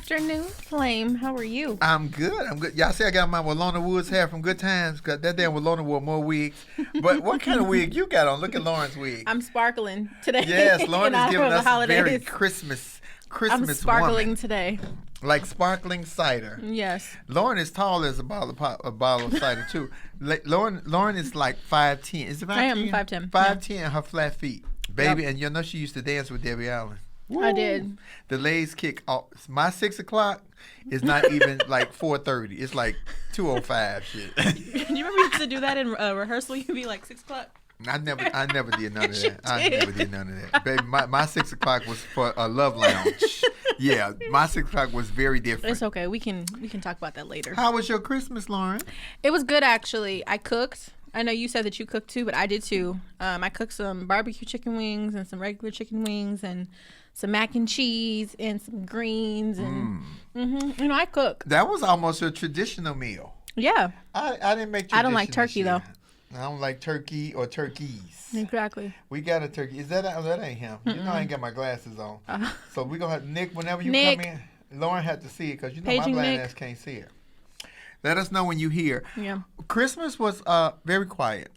afternoon, Flame. How are you? I'm good. Y'all see I got my Walona Woods hair from Good Times. Got that damn Walona wore more wigs. But what kind of wig you got on? Look at Lauren's wig. I'm sparkling today. Yes, Lauren is giving us holidays. very Christmas I'm sparkling woman. Today. Like sparkling cider. Yes. Lauren is tall as a bottle of cider too. Lauren is like 5'10". Is it 5'10"? I am 5'10". 5'10" and her flat feet. Baby, and you know she used to dance with Debbie Allen. Woo. I did. The legs kick off. My 6 o'clock is not even like 4:30. It's like 2:05 shit. Do you remember you used to do that in rehearsal? You'd be like 6 o'clock. I never did none of Yes, that. I did. never did none of that. Baby, my 6 o'clock was for a love lounge. Yeah, my 6 o'clock was very different. It's okay. We can talk about that later. How was your Christmas, Lauren? It was good, actually. I cooked. I know you said that you cooked too, but I did too. I cooked some barbecue chicken wings and some regular chicken wings and some mac and cheese and some greens and you know, I cook. That was almost a traditional meal. Yeah. I didn't make traditional. I don't like turkey though. I don't like turkey or turkeys. Exactly. We got a turkey. Is that ain't him? You know I ain't got my glasses on. So we're gonna have Nick whenever you come in. Lauren had to see it because you know Paging my blind Nick. ass can't see it. Let us know when you hear. Yeah. Christmas was very quiet.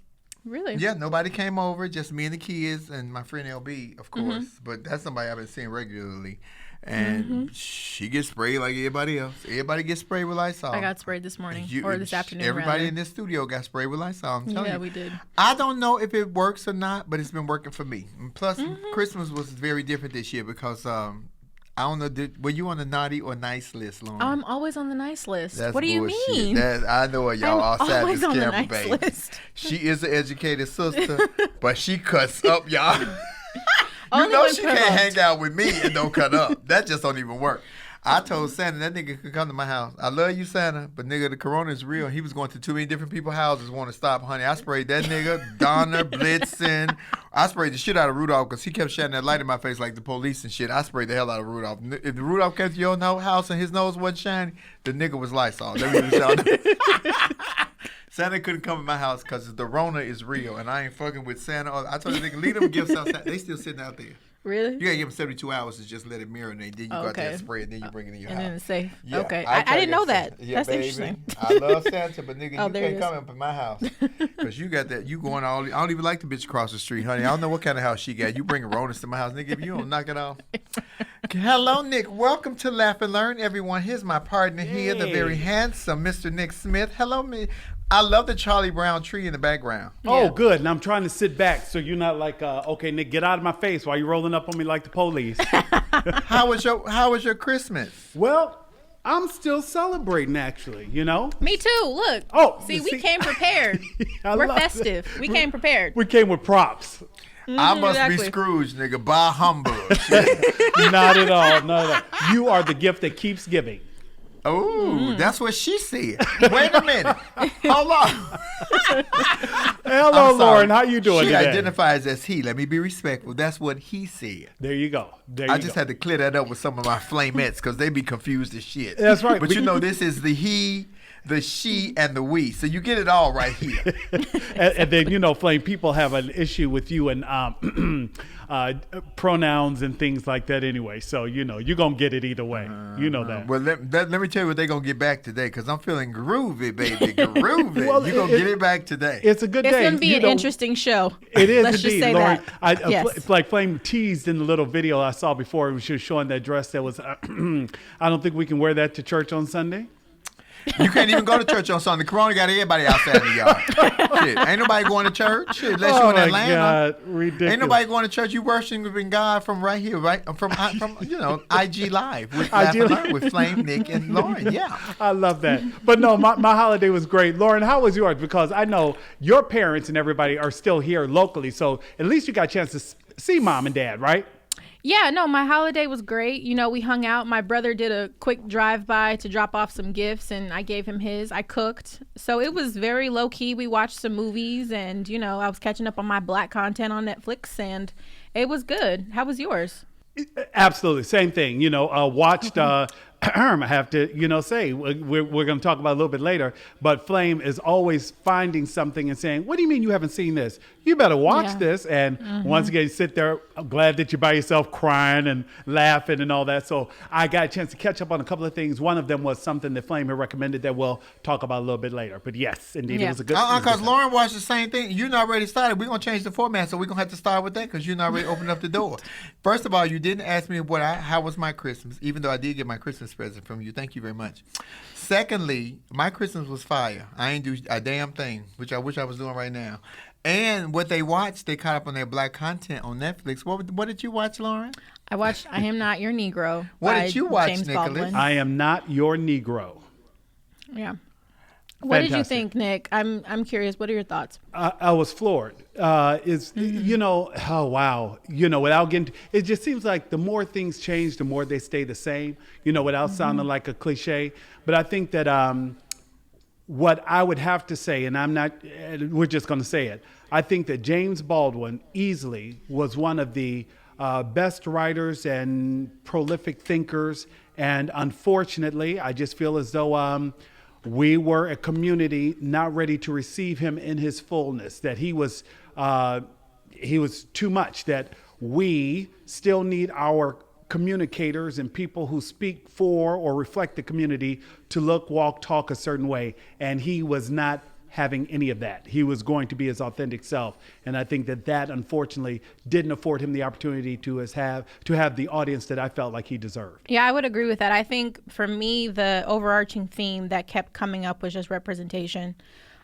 Really? Yeah, nobody came over, just me and the kids and my friend LB, of course. But that's somebody I've been seeing regularly. And she gets sprayed like everybody else. Everybody gets sprayed with Lysol. I got sprayed this morning or this afternoon. Everybody rather. in this studio got sprayed with Lysol. I'm telling you. Yeah, we did. I don't know if it works or not, but it's been working for me. And plus, Christmas was very different this year because I don't know. Were you on the naughty or nice list, Lauren? I'm always on the nice list. That's what do you bullshit. mean? I know it, y'all. I'm Outside always this on the camera, nice baby. list. She is an educated sister, but she cuts up, y'all. You Only know when she can't provoked. hang out with me and don't cut up. That just don't even work. I told Santa that nigga could come to my house. I love you, Santa, but nigga, the corona is real. He was going to too many different people's houses want to stop, honey. I sprayed that nigga, Donner, Blitzen. I sprayed the shit out of Rudolph because he kept shining that light in my face like the police and shit. I sprayed the hell out of Rudolph. If the Rudolph came to your house and his nose wasn't shining, the nigga was Lysol. Santa couldn't come to my house because the Rona is real, and I ain't fucking with Santa. I told the nigga, leave them gifts outside. They still sitting out there. Really? You gotta give them 72 hours to just let it marinate. Then you got Okay. that spray, and then you bring it in your And house. then it's safe. Yeah, Okay. I I didn't know that. Yeah, That's baby. interesting. I love Santa, but nigga, Oh, you there can't it is. come up in my house because you got that. You going all? I don't even like the bitch across the street, honey. I don't know what kind of house she got. You bring Ronas to my house, nigga. If you don't knock it off. Hello, Nick. Welcome to Laugh and Learn, everyone. Here's my partner here, the very handsome Mr. Nick Smith. Hello, me. I love the Charlie Brown tree in the background. Oh, Yeah. good. And I'm trying to sit back so you're not like, okay, Nick, get out of my face while you're rolling up on me like the police. How was your Christmas? Well, I'm still celebrating, actually, you know? Me too. Look. Oh, see, we see- came prepared. I We're love festive. that. We came prepared. We came with props. I must be exactly. Scrooge, nigga. Bah humbug. Not at all. Not at all. You are the gift that keeps giving. Oh, that's what she said. Wait a minute. Hold on. Hello, I'm sorry. Lauren. How you doing She today? identifies as he. Let me be respectful. That's what he said. There you go. There I you just go. had to clear that up with some of my Flamettes because they be confused as shit. That's right. But you know, this is the he, the she, and the we. So you get it all right here. And then, you know, Flame, people have an issue with you and pronouns and things like that anyway. So, you know, you're going to get it either way. You know that. Well, let me tell you what they're going to get back today because I'm feeling groovy, baby. Groovy. Well, You're going to get it back today. It's a good It's day. going to be You an know, interesting show. It is Let's indeed, just say Lauren. that. Yes. It's like Flame teased in the little video I saw before. She was showing that dress that was. I don't think we can wear that to church on Sunday. You can't even go to church on Sunday. Corona got everybody outside the yard. Shit, ain't nobody going to church. Shit, unless you in my Atlanta. God, ridiculous. Ain't nobody going to church. You worshiping God from right here, right from you know IG Live with Laugh and Learn with Flame, Nick, and Lauren. Yeah. I love that. But no, my holiday was great. Lauren, how was yours? Because I know your parents and everybody are still here locally, so at least you got a chance to see mom and dad, right? Yeah, no, my holiday was great. You know, we hung out. My brother did a quick drive-by to drop off some gifts, and I gave him his. I cooked. So it was very low-key. We watched some movies, and, you know, I was catching up on my Black content on Netflix, and it was good. How was yours? Absolutely. Same thing. You know, watched I have to, say, we're going to talk about it a little bit later, but Flame is always finding something and saying, what do you mean you haven't seen this? You better watch this. And once again, you sit there, I'm glad that you're by yourself crying and laughing and all that. So I got a chance to catch up on a couple of things. One of them was something that Flame had recommended that we'll talk about a little bit later. But yes, indeed, it was a good because Lauren watched the same thing. You're not already started. We're going to change the format, so we're going to have to start with that because you're not already opened up the door. First of all, you didn't ask me how was my Christmas, even though I did get my Christmas present from you. Thank you very much. Secondly, my Christmas was fire. I ain't do a damn thing, which I wish I was doing right now. And what they watched, they caught up on their black content on Netflix. What did you watch, Lauren? I watched I Am Not Your Negro. What did you watch, James Nicholas? Baldwin. I Am Not Your Negro. Yeah. What Fantastic. did you think, Nick? I'm curious. What are your thoughts? I was floored. Oh wow. Without getting, it just seems like the more things change, the more they stay the same. Without sounding like a cliche. But I think that what I would have to say, and we're just going to say it. I think that James Baldwin easily was one of the best writers and prolific thinkers. And unfortunately, I just feel as though we were a community not ready to receive him in his fullness, that he was too much, that we still need our communicators and people who speak for or reflect the community to look, walk, talk a certain way. And he was not having any of that. He was going to be his authentic self. And I think that unfortunately didn't afford him the opportunity to have the audience that I felt like he deserved. Yeah, I would agree with that. I think for me, the overarching theme that kept coming up was just representation,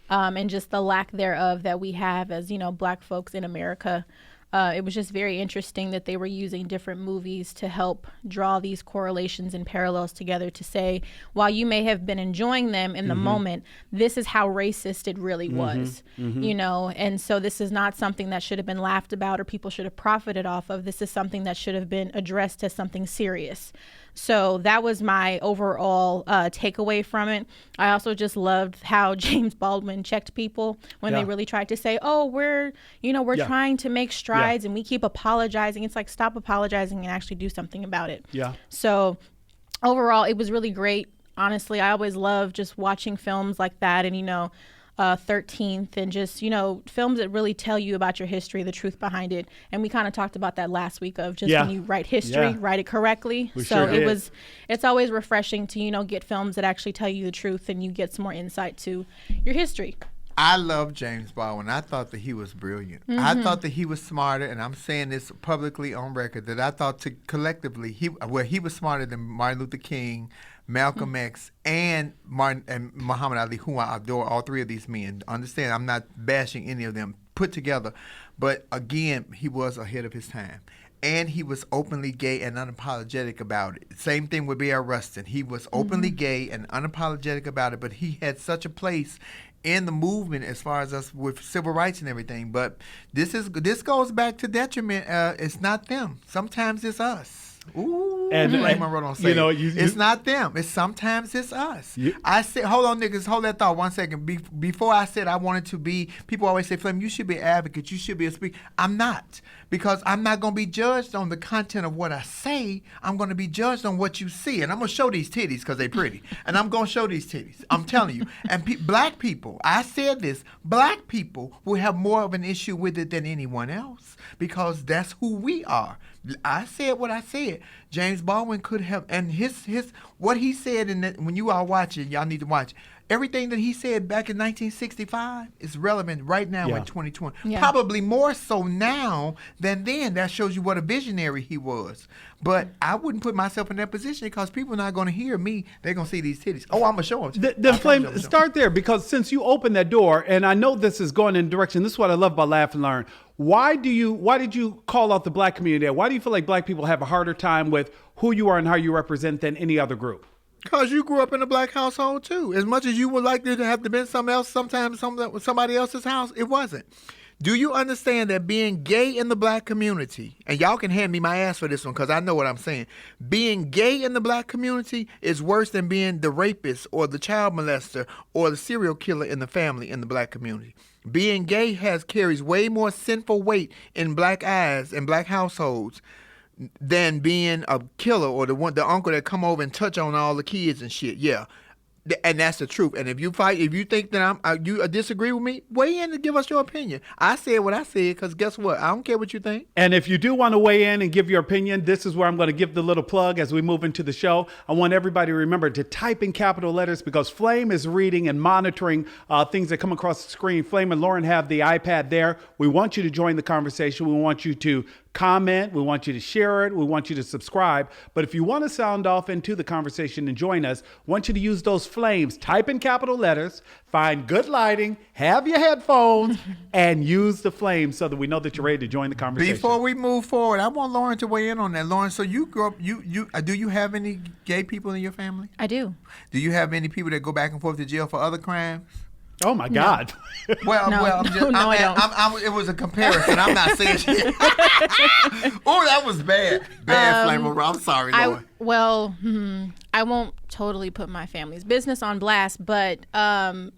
and just the lack thereof that we have as, Black folks in America. It was just very interesting that they were using different movies to help draw these correlations and parallels together to say, while you may have been enjoying them in the moment, this is how racist it really was, and so this is not something that should have been laughed about or people should have profited off of. This is something that should have been addressed as something serious. So that was my overall takeaway from it. I also just loved how James Baldwin checked people when they really tried to say, oh, we're trying to make strides and we keep apologizing. It's like, stop apologizing and actually do something about it. Yeah. So overall, it was really great. Honestly, I always love just watching films like that and, 13th and just, films that really tell you about your history, the truth behind it. And we kind of talked about that last week of just when you write history, write it correctly. It's always refreshing to, get films that actually tell you the truth and you get some more insight to your history. I love James Baldwin. I thought that he was brilliant. I thought that he was smarter, and I'm saying this publicly on record, that I thought collectively he was smarter than Martin Luther King, Malcolm X, and Muhammad Ali, who I adore, all three of these men. Understand, I'm not bashing any of them put together. But again, he was ahead of his time. And he was openly gay and unapologetic about it. Same thing with B.R. Rustin. He was openly gay and unapologetic about it, but he had such a place in the movement as far as us with civil rights and everything. But this goes back to detriment. It's not them. Sometimes it's us. Ooh, it's not them. Sometimes it's us. I said, hold on, niggas, hold that thought 1 second. Before I said I wanted to be, people always say, Flame, you should be an advocate. You should be a speaker. I'm not, because I'm not going to be judged on the content of what I say. I'm going to be judged on what you see. And I'm going to show these titties because they're pretty. And I'm going to show these titties. I'm telling you. And black people, I said this, black people will have more of an issue with it than anyone else because that's who we are. I said what I said. James Baldwin could have, and his what he said when you all watch it, y'all need to watch. Everything that he said back in 1965 is relevant right now in 2020. Yeah. Probably more so now than then. That shows you what a visionary he was. But I wouldn't put myself in that position because people are not going to hear me. They're going to see these titties. Oh, I'm going to show them. Then Flame, start there, because since you opened that door, and I know this is going in a direction, this is what I love about Laugh and Learn. Why did you call out the black community there? Why do you feel like black people have a harder time with who you are and how you represent than any other group? Because you grew up in a black household too. As much as you would like to have to been somebody else's house, it wasn't. Do you understand that being gay in the black community, and y'all can hand me my ass for this one because I know what I'm saying, being gay in the black community is worse than being the rapist or the child molester or the serial killer in the family in the black community. Being gay carries way more sinful weight in black eyes and black households than being a killer or the uncle that come over and touch on all the kids and shit. Yeah. And that's the truth. And if you think that you disagree with me, weigh in and give us your opinion. I said what I said because guess what? I don't care what you think. And if you do want to weigh in and give your opinion, this is where I'm going to give the little plug as we move into the show. I want everybody to remember to type in capital letters because Flame is reading and monitoring things that come across the screen. Flame and Lauren have the iPad there. We want you to join the conversation. We want you to comment. We want you to share it. We want you to subscribe. But if you want to sound off into the conversation and join us, I want you to use those flames. Type in capital letters, find good lighting, have your headphones, and use the flames so that we know that you're ready to join the conversation. Before we move forward, I want Lauren to weigh in on that. Lauren, so you grew up, do you have any gay people in your family? I do. Do you have any people that go back and forth to jail for other crimes? Oh my God! Well, I don't. It was a comparison. I'm not saying shit. Oh, that was bad. Flame. I'm sorry, Lauren. I won't totally put my family's business on blast, but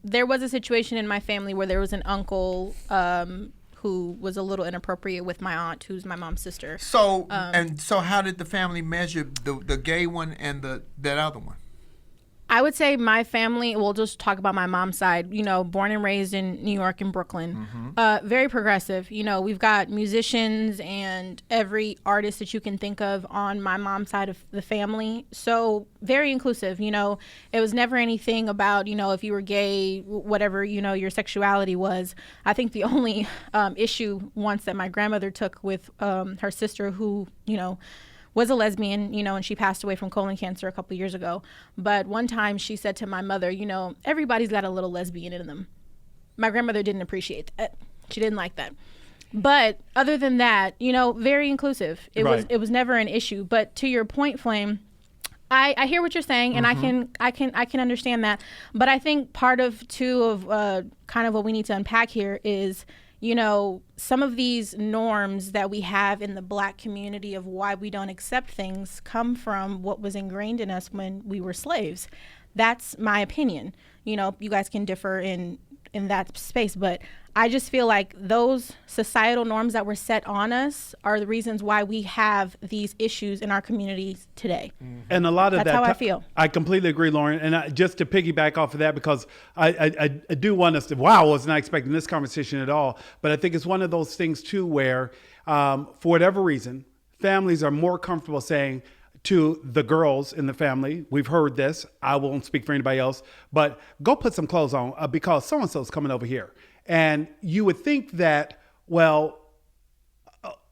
there was a situation in my family where there was an uncle who was a little inappropriate with my aunt, who's my mom's sister. So so how did the family measure the gay one and that other one? I would say my family, we'll just talk about my mom's side, born and raised in New York and Brooklyn, very progressive. We've got musicians and every artist that you can think of on my mom's side of the family. So very inclusive, it was never anything about, if you were gay, whatever, your sexuality was. I think the only issue once that my grandmother took with her sister who, was a lesbian, and she passed away from colon cancer a couple of years ago. But one time she said to my mother, everybody's got a little lesbian in them. My grandmother didn't appreciate that. She didn't like that. But other than that, very inclusive. It was never an issue. But to your point, Flame, I hear what you're saying, and I can understand that. But I think part of kind of what we need to unpack here is, some of these norms that we have in the Black community of why we don't accept things come from what was ingrained in us when we were slaves. That's my opinion. You guys can differ in that space, but I just feel like those societal norms that were set on us are the reasons why we have these issues in our communities today. And a lot of that's how I feel. I completely agree, Lauren. And just to piggyback off of that, because I do want us to, I was not expecting this conversation at all, but I think it's one of those things too where for whatever reason, families are more comfortable saying to the girls in the family, we've heard this, I won't speak for anybody else, but go put some clothes on because so-and-so's coming over here. And you would think that, well,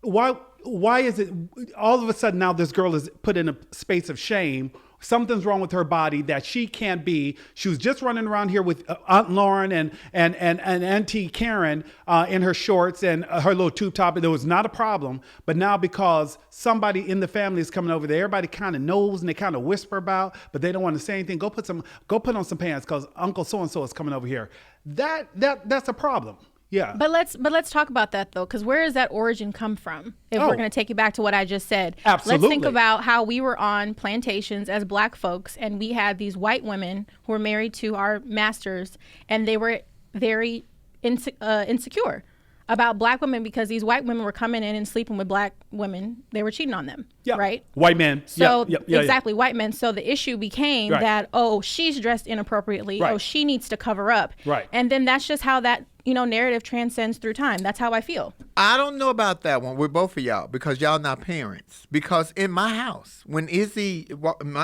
why is it all of a sudden now this girl is put in a space of shame? Something's wrong with her body that she can't be. She was just running around here with Aunt Lauren and Auntie Karen in her shorts and her little tube top. There was not a problem. But now because somebody in the family is coming over there, everybody kind of knows and they kind of whisper about, but they don't want to say anything. Go put on some pants because Uncle so-and-so is coming over here. That's a problem. Yeah. But let's talk about that though, because where does that origin come from? If we're going to take it back to what I just said. Absolutely. Let's think about how we were on plantations as Black folks, and we had these white women who were married to our masters, and they were very insecure about Black women because these white women were coming in and sleeping with Black women. They were cheating on them, right? White men. So exactly, white men. So the issue became that, she's dressed inappropriately. Right. Oh, she needs to cover up. Right. And then that's just how that narrative transcends through time. That's how I feel. I don't know about that one with both of y'all because y'all not parents. Because in my house, when Izzy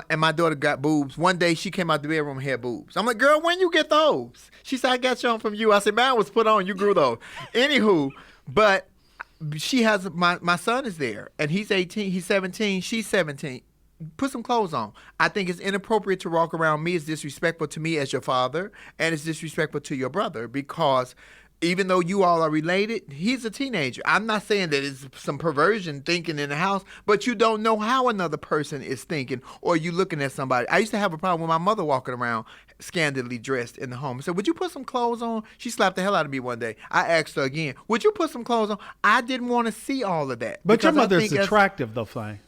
and my daughter got boobs, one day she came out the bedroom and had boobs. I'm like, girl, when you get those? She said, I got you on from you. I said, mine was put on. You grew those. Anywho, but she has, my son is there and he's 18, he's 17, she's 17. Put some clothes on. I think it's inappropriate to walk around me. It's disrespectful to me as your father, and it's disrespectful to your brother because even though you all are related, he's a teenager. I'm not saying that it's some perversion thinking in the house, but you don't know how another person is thinking or you looking at somebody. I used to have a problem with my mother walking around scantily dressed in the home. I said, would you put some clothes on? She slapped the hell out of me one day. I asked her again, would you put some clothes on? I didn't want to see all of that. But your mother's attractive though, Flame.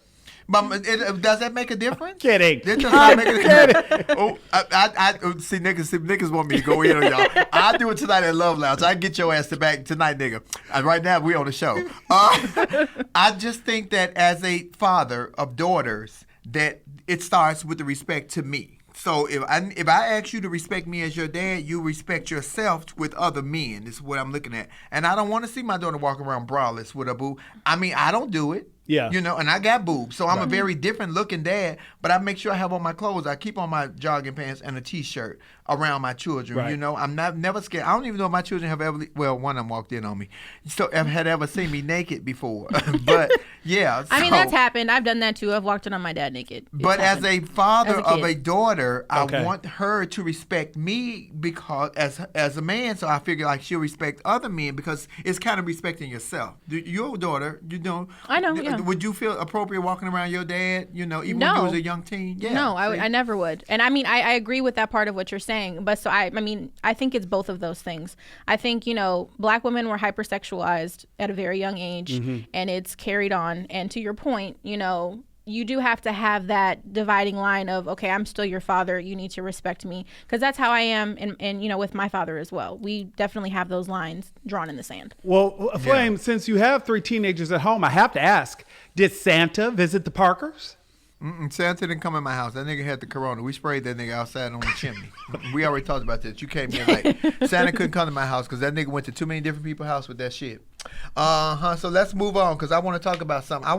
But does that make a difference? Kidding. That does not make a difference. Oh, I see niggas want me to go in on y'all. I'll do it tonight at Love Lounge. I get your ass to back tonight, nigga. Right now we on the show. I just think that as a father of daughters, that it starts with the respect to me. So if I ask you to respect me as your dad, you respect yourself with other men. This is what I'm looking at. And I don't want to see my daughter walk around braless with a boob. I mean, I don't do it. Yeah. You know, and I got boobs. So I'm a very different looking dad, but I make sure I have on my clothes. I keep on my jogging pants and a t-shirt around my children. Right. You know, I'm never scared. I don't even know if my children have ever, well, one of them walked in on me. So had ever seen me naked before. But yeah. I mean, that's happened. I've done that too. I've walked in on my dad naked. But as a father of a daughter, Okay. I want her to respect me because as a man, so I figure like she'll respect other men because it's kind of respecting yourself. Your daughter, you know. I know, yeah. Would you feel appropriate walking around your dad, you know, even when you was a young teen? Yeah. No, I never would. And I mean, I agree with that part of what you're saying. But so I mean, I think it's both of those things. I think, you know, Black women were hypersexualized at a very young age and it's carried on. And to your point, you know, you do have to have that dividing line of, okay, I'm still your father. You need to respect me. Because that's how I am, and you know, with my father as well. We definitely have those lines drawn in the sand. Well, Flame, since you have 3 teenagers at home, I have to ask, did Santa visit the Parkers? Santa didn't come in my house. That nigga had the corona. We sprayed that nigga outside on the chimney. We already talked about this. You came in late. Santa couldn't come to my house because that nigga went to too many different people's house with that shit. So let's move on because I want to talk about something.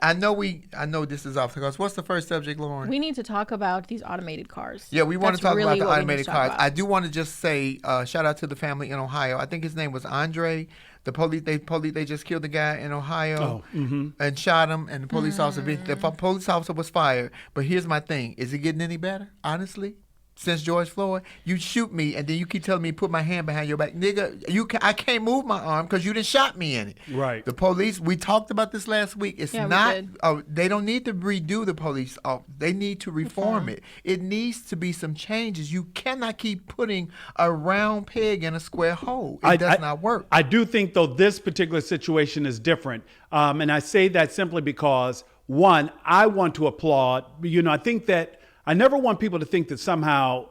I know this is off the course. What's the first subject, Lauren? We need to talk about these automated cars. Yeah, we want to talk really about the automated cars. about. I do want to just say shout out to the family in Ohio. I think his name was Andre. The police, they just killed the guy in Ohio and shot him, and the police officer was fired. But here's my thing: is it getting any better? Honestly, since George Floyd, you shoot me, and then you keep telling me put my hand behind your back, nigga. I can't move my arm because you done shot me in it. Right. The police. We talked about this last week. It's not. They don't need to redo the police. They need to reform it. It needs to be some changes. You cannot keep putting a round peg in a square hole. It does not work. I do think, though, this particular situation is different. And I say that simply because, one, I want to applaud. You know, I think that I never want people to think that somehow,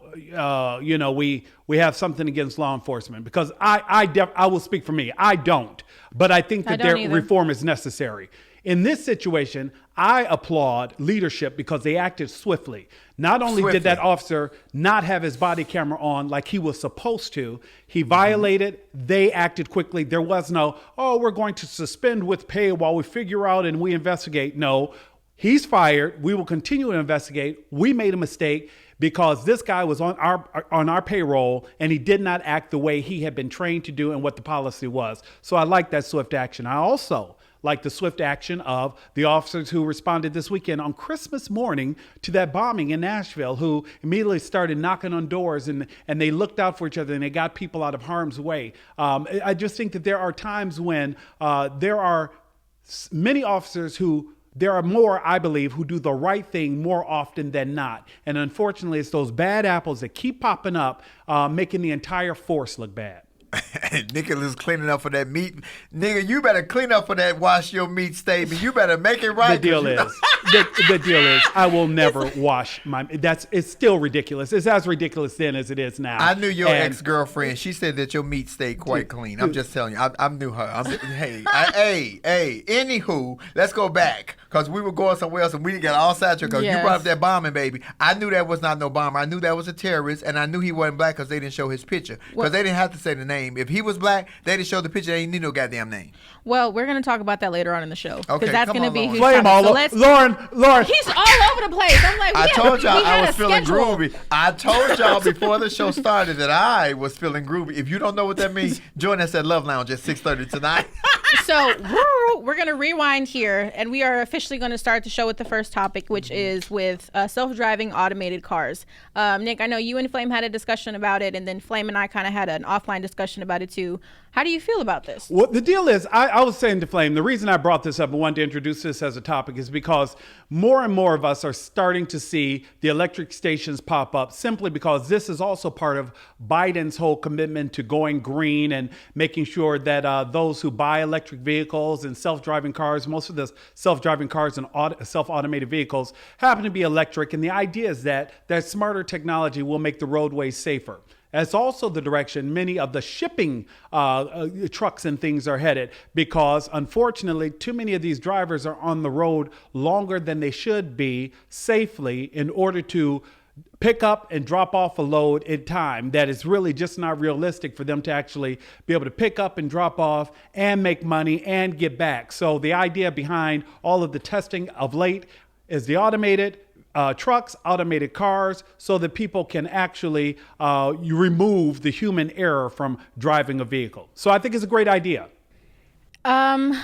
you know, we have something against law enforcement because I will speak for me. I don't. But I think that their reform is necessary. In this situation, I applaud leadership because they acted swiftly. Not only did that officer not have his body camera on like he was supposed to, he violated, they acted quickly. There was no, we're going to suspend with pay while we figure out and we investigate. No, he's fired. We will continue to investigate. We made a mistake because this guy was on our payroll and he did not act the way he had been trained to do and what the policy was. So I like that swift action. I also like the swift action of the officers who responded this weekend on Christmas morning to that bombing in Nashville, who immediately started knocking on doors and they looked out for each other and they got people out of harm's way. I just think that there are times when there are many officers who there are more, I believe, who do the right thing more often than not. And unfortunately, it's those bad apples that keep popping up, making the entire force look bad. Nicholas cleaning up for that meat. Nigga, you better clean up for that wash your meat statement. You better make it right. The deal is, I will never wash my. It's still ridiculous. It's as ridiculous then as it is now. I knew your ex-girlfriend. She said that your meat stayed quite clean. I'm just telling you. I knew her. Hey. Anywho, let's go back because we were going somewhere else and we got all sidetracked because you brought up that bombing, baby. I knew that was not no bomber. I knew that was a terrorist, and I knew he wasn't black because they didn't show his picture because they didn't have to say the name. If he was black, they didn't show the picture. They didn't need no goddamn name. Well, we're going to talk about that later on in the show. Okay, that's going to be his Flame topic. Lauren. He's all over the place. I'm like, I told y'all I was feeling schedule. groovy. I told y'all before the show started that I was feeling groovy. If you don't know what that means, join us at Love Lounge at 6:30 tonight. So we're going to rewind here, and we are officially going to start the show with the first topic, which is with self-driving automated cars. Nick, I know you and Flame had a discussion about it, and then Flame and I kind of had an offline discussion about it too. How do you feel about this? Well, the deal is, I was saying to Flame, the reason I brought this up and wanted to introduce this as a topic is because more and more of us are starting to see the electric stations pop up simply because this is also part of Biden's whole commitment to going green and making sure that those who buy electric electric vehicles and self-driving cars. Most of the self-driving cars and self-automated vehicles happen to be electric. And the idea is that smarter technology will make the roadways safer. That's also the direction many of the shipping trucks and things are headed, because unfortunately, too many of these drivers are on the road longer than they should be safely in order to pick up and drop off a load in time that is really just not realistic for them to actually be able to pick up and drop off and make money and get back. So the idea behind all of the testing of late is the automated trucks, automated cars, so that people can actually you remove the human error from driving a vehicle. So I think it's a great idea. I'm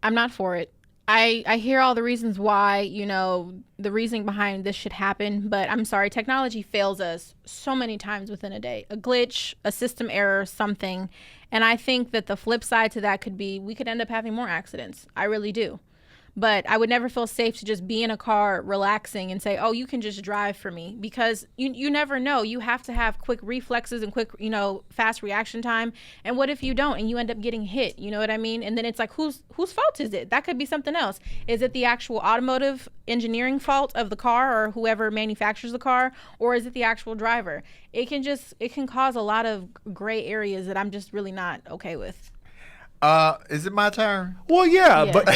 not for it. I hear all the reasons why, you know, the reasoning behind this should happen, but I'm sorry, technology fails us so many times within a day. A glitch, a system error, something. And I think that the flip side to that could be we could end up having more accidents. I really do. But I would never feel safe to just be in a car relaxing and say, oh, you can just drive for me, because you never know. You have to have quick reflexes and quick, you know, fast reaction time. And what if you don't and you end up getting hit? You know what I mean? And then it's like, whose fault is it? That could be something else. Is it the actual automotive engineering fault of the car or whoever manufactures the car? Or is it the actual driver? It can cause a lot of gray areas that I'm just really not okay with. Is it my turn? Well, yeah. But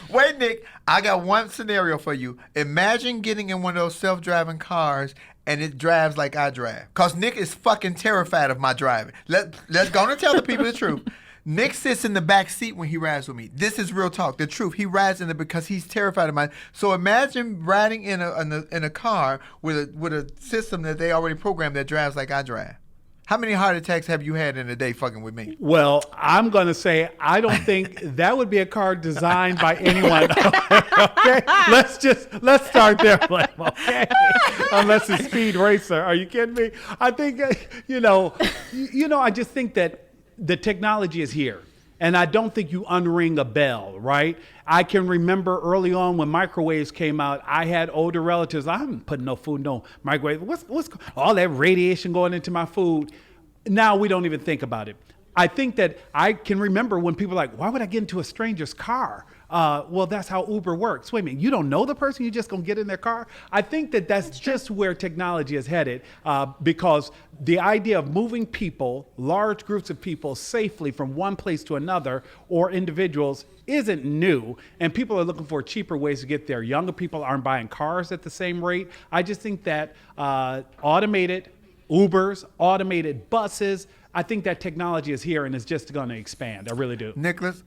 wait, Nick. I got one scenario for you. Imagine getting in one of those self-driving cars and it drives like I drive. Because Nick is fucking terrified of my driving. Let's go and tell the people the truth. Nick sits in the back seat when he rides with me. This is real talk. The truth. He rides in it because he's terrified of mine. So imagine riding in a car with a system that they already programmed that drives like I drive. How many heart attacks have you had in a day fucking with me? Well, I'm going to say I don't think that would be a car designed by anyone. Okay? Let's start there, Flame, okay? Unless it's Speed Racer. Are you kidding me? I think, I just think that the technology is here. And I don't think you unring a bell, right? I can remember early on when microwaves came out, I had older relatives. I'm putting no food in no microwave. What's all that radiation going into my food? Now we don't even think about it. I think that I can remember when people are like, why would I get into a stranger's car? Well, that's how Uber works. Wait a minute, you don't know the person, you're just going to get in their car? I think that that's just where technology is headed, because the idea of moving people, large groups of people, safely from one place to another, or individuals, isn't new, and people are looking for cheaper ways to get there. Younger people aren't buying cars at the same rate. I just think that automated Ubers, automated buses, I think that technology is here and is just going to expand. I really do. Nicholas,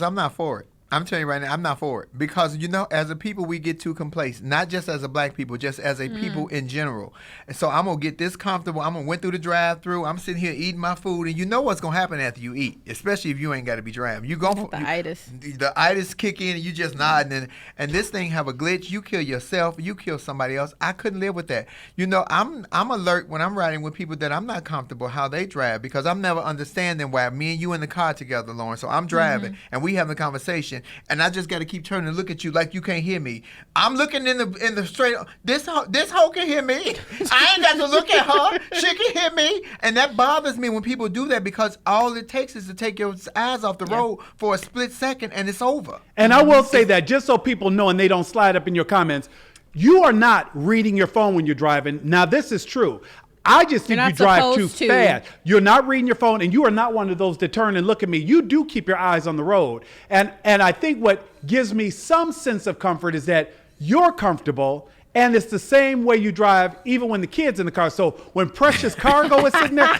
I'm not for it. I'm telling you right now, I'm not for it. Because, as a people, we get too complacent. Not just as a black people, just as a people in general. And so I'm going to get this comfortable. I'm going to went through the drive-thru. I'm sitting here eating my food. And you know what's going to happen after you eat, especially if you ain't got to be driving. The itis kick in and you just nodding. And this thing have a glitch. You kill yourself. You kill somebody else. I couldn't live with that. I'm alert when I'm riding with people that I'm not comfortable how they drive, because I'm never understanding why me and you in the car together, Lauren. So I'm driving and we having a conversation. And I just got to keep turning and look at you like you can't hear me. I'm looking in the straight. This hoe can hear me. I ain't got to look at her. She can hear me. And that bothers me when people do that, because all it takes is to take your eyes off the road for a split second and it's over. And I will say that just so people know and they don't slide up in your comments, you are not reading your phone when you're driving. Now, this is true. I just think you drive too fast. You're not reading your phone, and you are not one of those that turn and look at me. You do keep your eyes on the road. And I think what gives me some sense of comfort is that you're comfortable, and it's the same way you drive even when the kid's in the car. So when Precious Cargo is sitting there,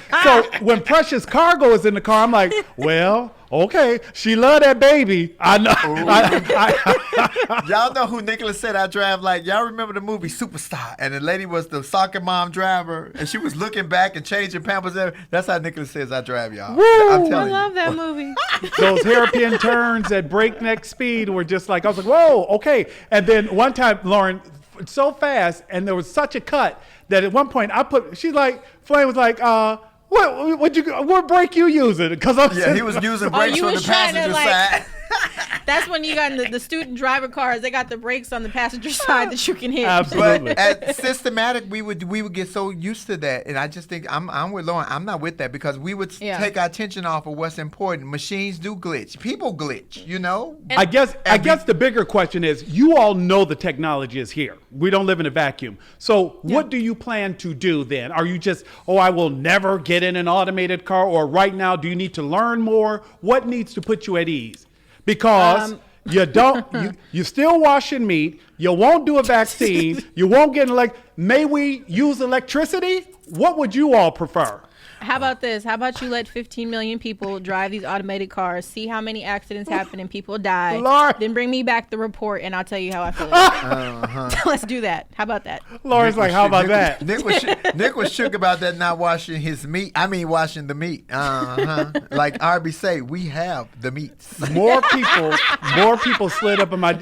when Precious Cargo is in the car, I'm like, well, okay, she love that baby. I know. Y'all know who Nicholas said I drive like? Y'all remember the movie Superstar? And the lady was the soccer mom driver, and she was looking back and changing pampers. That's how Nicholas says I drive, y'all. Woo! I'm telling I love that movie. Those hairpin turns at breakneck speed were just like, I was like, whoa, okay. And then one time, Lauren, so fast, and there was such a cut that at one point Flame was like, what brake you using? Because he was using brakes from the passenger side. That's when you got the student driver cars. They got the brakes on the passenger side that you can hit. Absolutely. But at systematic, we would get so used to that, and I just think I'm with Lauren. I'm not with that because we would take our attention off of what's important. Machines do glitch. People glitch. You know. I guess the bigger question is, you all know the technology is here. We don't live in a vacuum. So what do you plan to do then? Are you just, I will never get in an automated car, or right now, do you need to learn more? What needs to put you at ease? Because you don't, you still washing meat. You won't do a vaccine. You won't get may we use electricity? What would you all prefer? How about this? How about you let 15 million people drive these automated cars, see how many accidents happen and people die, Lord. then bring me back the report and I'll tell you how I feel. Let's do that. How about that? Lauren's like, how about that? Nick was shook about that not washing his meat. I mean, washing the meat. Like RB say, we have the meats. More people slid up in my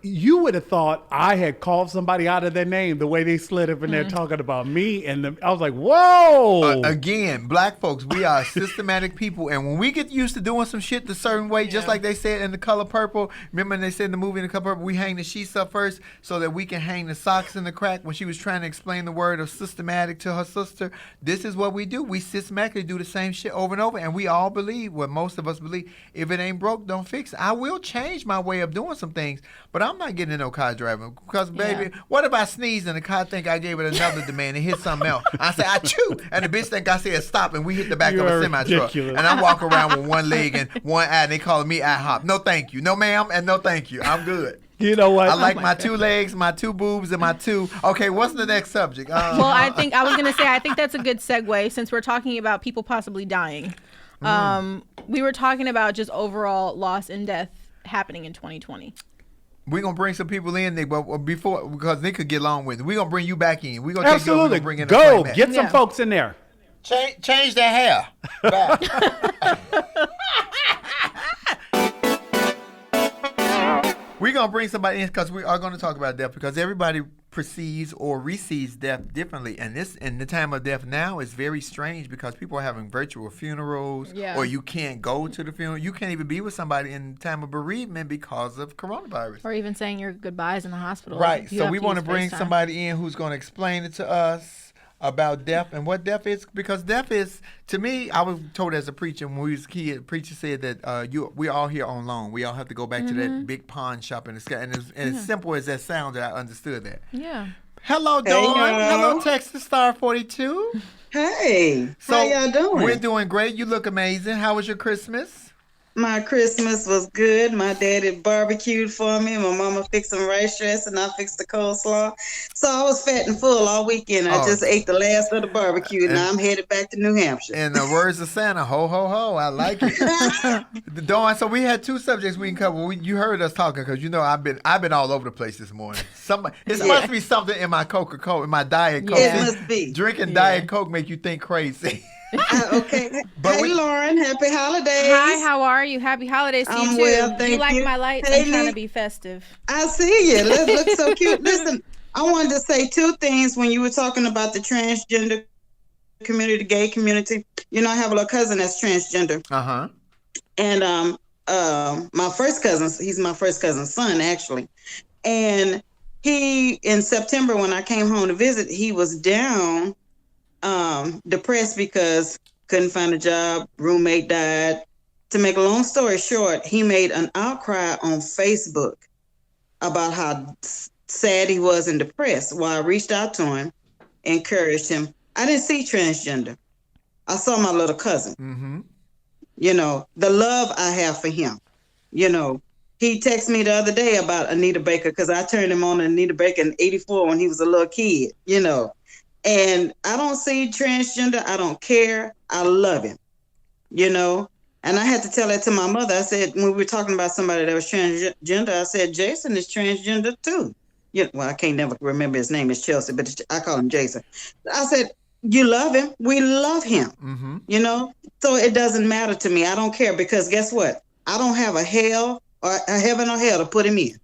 you would have thought I had called somebody out of their name the way they slid up in there talking about me, and I was like, whoa. Again, black folks, we are systematic people, and when we get used to doing some shit the certain way, just like they said in The Color Purple, remember they said in the movie In The Color Purple, we hang the sheets up first so that we can hang the socks in the crack. When she was trying to explain the word of systematic to her sister, this is what we do. We systematically do the same shit over and over, and we all believe, what most of us believe, if it ain't broke, don't fix it. I will change my way of doing some things, but I'm not getting in no car driving because, baby, what if I sneeze and the car think I gave it another demand and hit something else? I say, I chew, and the bitch think I said stop, and we hit the back of a semi-truck. And I walk around with one leg and one eye, and they calling me IHOP. No thank you. No ma'am, and no thank you. I'm good. You know what? I like my 2 legs, my 2 boobs, and my 2. Okay, what's the next subject? Well, I think that's a good segue since we're talking about people possibly dying. We were talking about just overall loss and death happening in 2020. We're going to bring some people in, Nick, but before, because Nick could get along with it. We're going to bring you back in. We're going to take you over and bring in the Flamettes. Get some folks in there. Change their hair back. We're going to bring somebody in because we are going to talk about death because everybody perceives or receives death differently. And this, in the time of death now, is very strange because people are having virtual funerals or you can't go to the funeral. You can't even be with somebody in time of bereavement because of coronavirus. Or even saying your goodbyes in the hospital. Right. So we want to bring somebody in who's going to explain it to us about death and what death is, because death is, to me, I was told as a preacher when we was a kid, the preacher said that we're all here on loan. We all have to go back to that big pawn shop in the sky. And as simple as that sounds, I understood that. Yeah. Hello, Dawn. Hello, Texas Star 42. Hey, So how y'all doing? We're doing great. You look amazing. How was your Christmas? My Christmas was good. My daddy barbecued for me. My mama fixed some rice dressing, and I fixed the coleslaw. So I was fat and full all weekend. I just ate the last of the barbecue, and now I'm headed back to New Hampshire. In the words of Santa, ho, ho, ho. I like it. Dawn, so we had 2 subjects we can cover. You heard us talking because, you know, I've been all over the place this morning. It must be something in my Coca-Cola, in my Diet Coke. It must be. Drinking Diet Coke make you think crazy. Okay. Hey, Lauren, happy holidays. Hi, how are you? Happy holidays to you too. Well, thank you like you. my lights? Hey, I'm trying to Nick. be festive. I see you. Look so cute. Listen, I wanted to say 2 things when you were talking about the transgender community, the gay community. You know, I have a little cousin that's transgender. Uh-huh. And my first cousin, he's my first cousin's son, actually. And he, in September, when I came home to visit, he was down, depressed because couldn't find a job, roommate died. To make a long story short, he made an outcry on Facebook about how sad he was and depressed. Well, I reached out to him, encouraged him. I didn't see transgender. I saw my little cousin. Mm-hmm. You know, the love I have for him. You know, he texted me the other day about Anita Baker because I turned him on to Anita Baker in '84 when he was a little kid, you know. And I don't see transgender. I don't care. I love him, you know. And I had to tell that to my mother. I said, when we were talking about somebody that was transgender, I said, Jason is transgender too. Yeah, well, I can't never remember his name is Chelsea, but I call him Jason. I said, you love him. We love him, you know. So it doesn't matter to me. I don't care because guess what? I don't have a hell or a heaven or hell to put him in.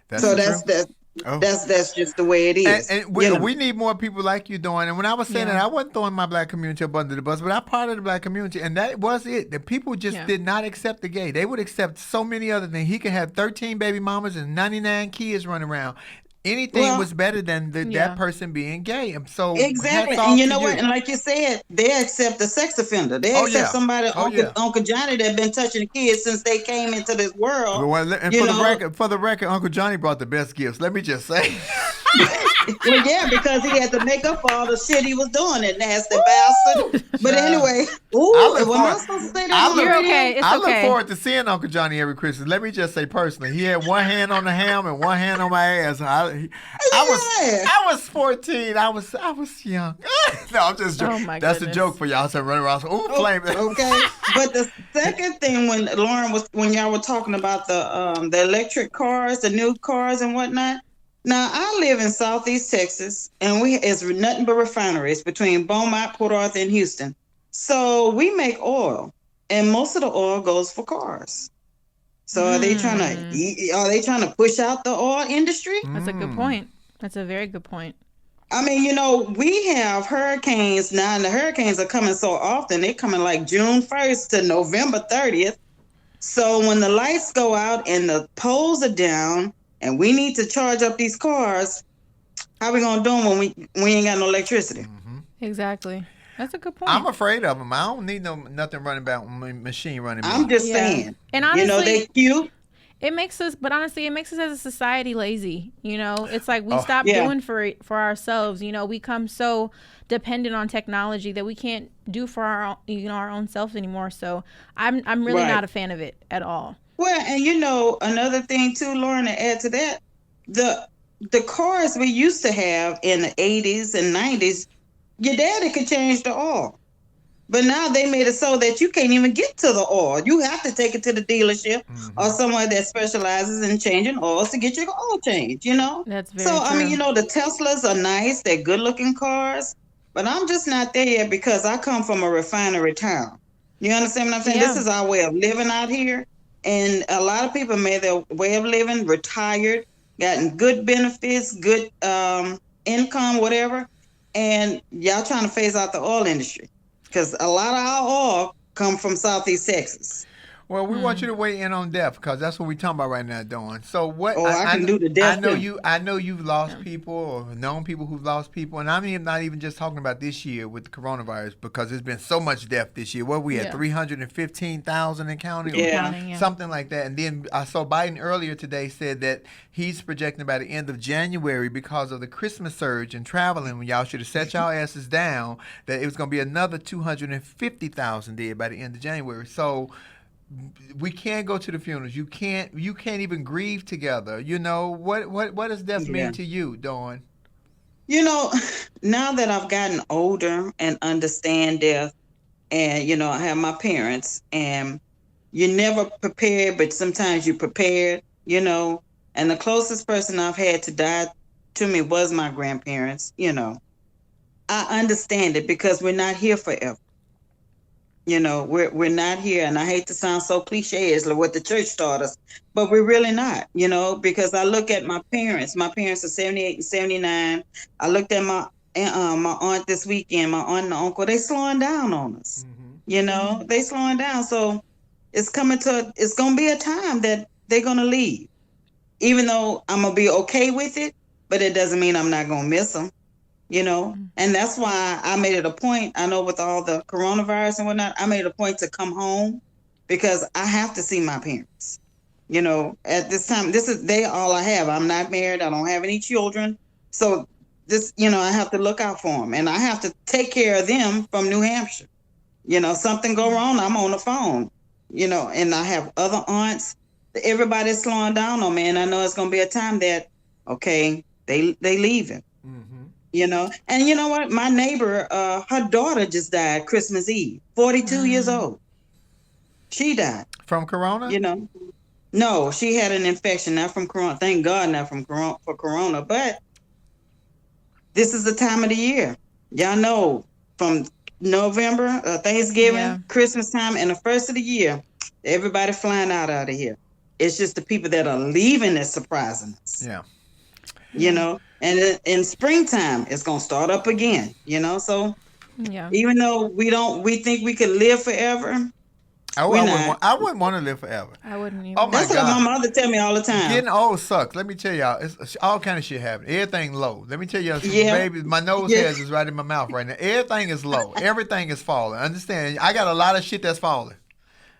That's Oh. That's just the way it is. And we need more people like you doing. And when I was saying that, I wasn't throwing my black community up under the bus, but I'm part of the black community, and that was it. The people just did not accept the gay. They would accept so many other things. He could have 13 baby mamas and 99 kids running around. Anything was better than that person being gay. And so exactly. And you know what? And like you said, they accept the sex offender. They accept somebody, Uncle Johnny, that been touching kids since they came into this world. And for the record, Uncle Johnny brought the best gifts. Let me just say. Well, yeah, because he had to make up for all the shit he was doing, that nasty bastard. But anyway, I look forward to seeing Uncle Johnny every Christmas. Let me just say personally, he had one hand on the ham and one hand on my ass. I was 14. I was young. No, I'm just joking. Oh, that's a joke for y'all. So running around. Flame. Okay, but the second thing when y'all were talking about the electric cars, the new cars and whatnot. Now, I live in Southeast Texas, and it's nothing but refineries between Beaumont, Port Arthur, and Houston. So we make oil, and most of the oil goes for cars. So are they trying to push out the oil industry? That's a good point. That's a very good point. I mean, we have hurricanes now, and the hurricanes are coming so often. They're coming like June 1st to November 30th. So when the lights go out and the poles are down, and we need to charge up these cars, how we gonna do them when we ain't got no electricity? Mm-hmm. Exactly. That's a good point. I'm afraid of them. I don't need nothing running about machine running. I'm just saying. And honestly, they cute. It makes us as a society lazy. It's like we stop doing for ourselves. We become so dependent on technology that we can't do for our own selves anymore. So I'm really not a fan of it at all. Well, and another thing too, Lauren, to add to that, the cars we used to have in the 80s and 90s, your daddy could change the oil. But now they made it so that you can't even get to the oil. You have to take it to the dealership or somewhere that specializes in changing oils to get your oil changed, That's very true. I mean, the Teslas are nice. They're good-looking cars. But I'm just not there yet because I come from a refinery town. You understand what I'm saying? Yeah. This is our way of living out here. And a lot of people made their way of living, retired, gotten good benefits, good income, whatever. And y'all trying to phase out the oil industry because a lot of our oil come from Southeast Texas. Well, we want you to weigh in on death because that's what we're talking about right now, Dawn. So what? I can do the death. I know you've lost people or known people who've lost people, and I'm not even just talking about this year with the coronavirus because there's been so much death this year. What we had 315,000 in counting, something like that. And then I saw Biden earlier today said that he's projecting by the end of January because of the Christmas surge and traveling. When y'all should have set y'all asses down, that it was going to be another 250,000 dead by the end of January. So. We can't go to the funerals. You can't even grieve together. What does death mean to you, Dawn? Now that I've gotten older and understand death, and I have my parents, and you're never prepared, but sometimes you're prepared, and the closest person I've had to die to me was my grandparents. I understand it because we're not here forever. We're not here, and I hate to sound so cliche as what the church taught us, but we're really not, because I look at my parents. My parents are 78 and 79. I looked at my aunt this weekend, my aunt and uncle. They slowing down on us, they slowing down. So it's going to be a time that they're going to leave, even though I'm going to be okay with it, but it doesn't mean I'm not going to miss them. And that's why I made it a point. I know with all the coronavirus and whatnot, I made it a point to come home because I have to see my parents. At this time, they all I have. I'm not married. I don't have any children. So this, I have to look out for them and I have to take care of them from New Hampshire. Something go wrong, I'm on the phone, and I have other aunts. Everybody's slowing down on me. And I know it's going to be a time that, okay, they leaving. And you know what? My neighbor, her daughter just died Christmas Eve, 42 years old. She died. From corona? No, she had an infection, not from corona. Thank God not from corona. But this is the time of the year. Y'all know from November, Thanksgiving, Christmas time, and the first of the year, everybody flying out of here. It's just the people that are leaving that's surprising us. Yeah. you know. And in springtime, it's gonna start up again, you know. So Yeah. even though we think we could live forever, Oh, we're not. I wouldn't want to live forever. I wouldn't Oh either. my That's what my God. mother tell me all the time. Getting old sucks. Let me tell y'all, it's all kind of shit happening. Everything low. Let me tell y'all, Yeah. baby, my nose Yeah. hairs is right in my mouth right now. Everything is low. Everything is falling. Understand? I got a lot of shit that's falling.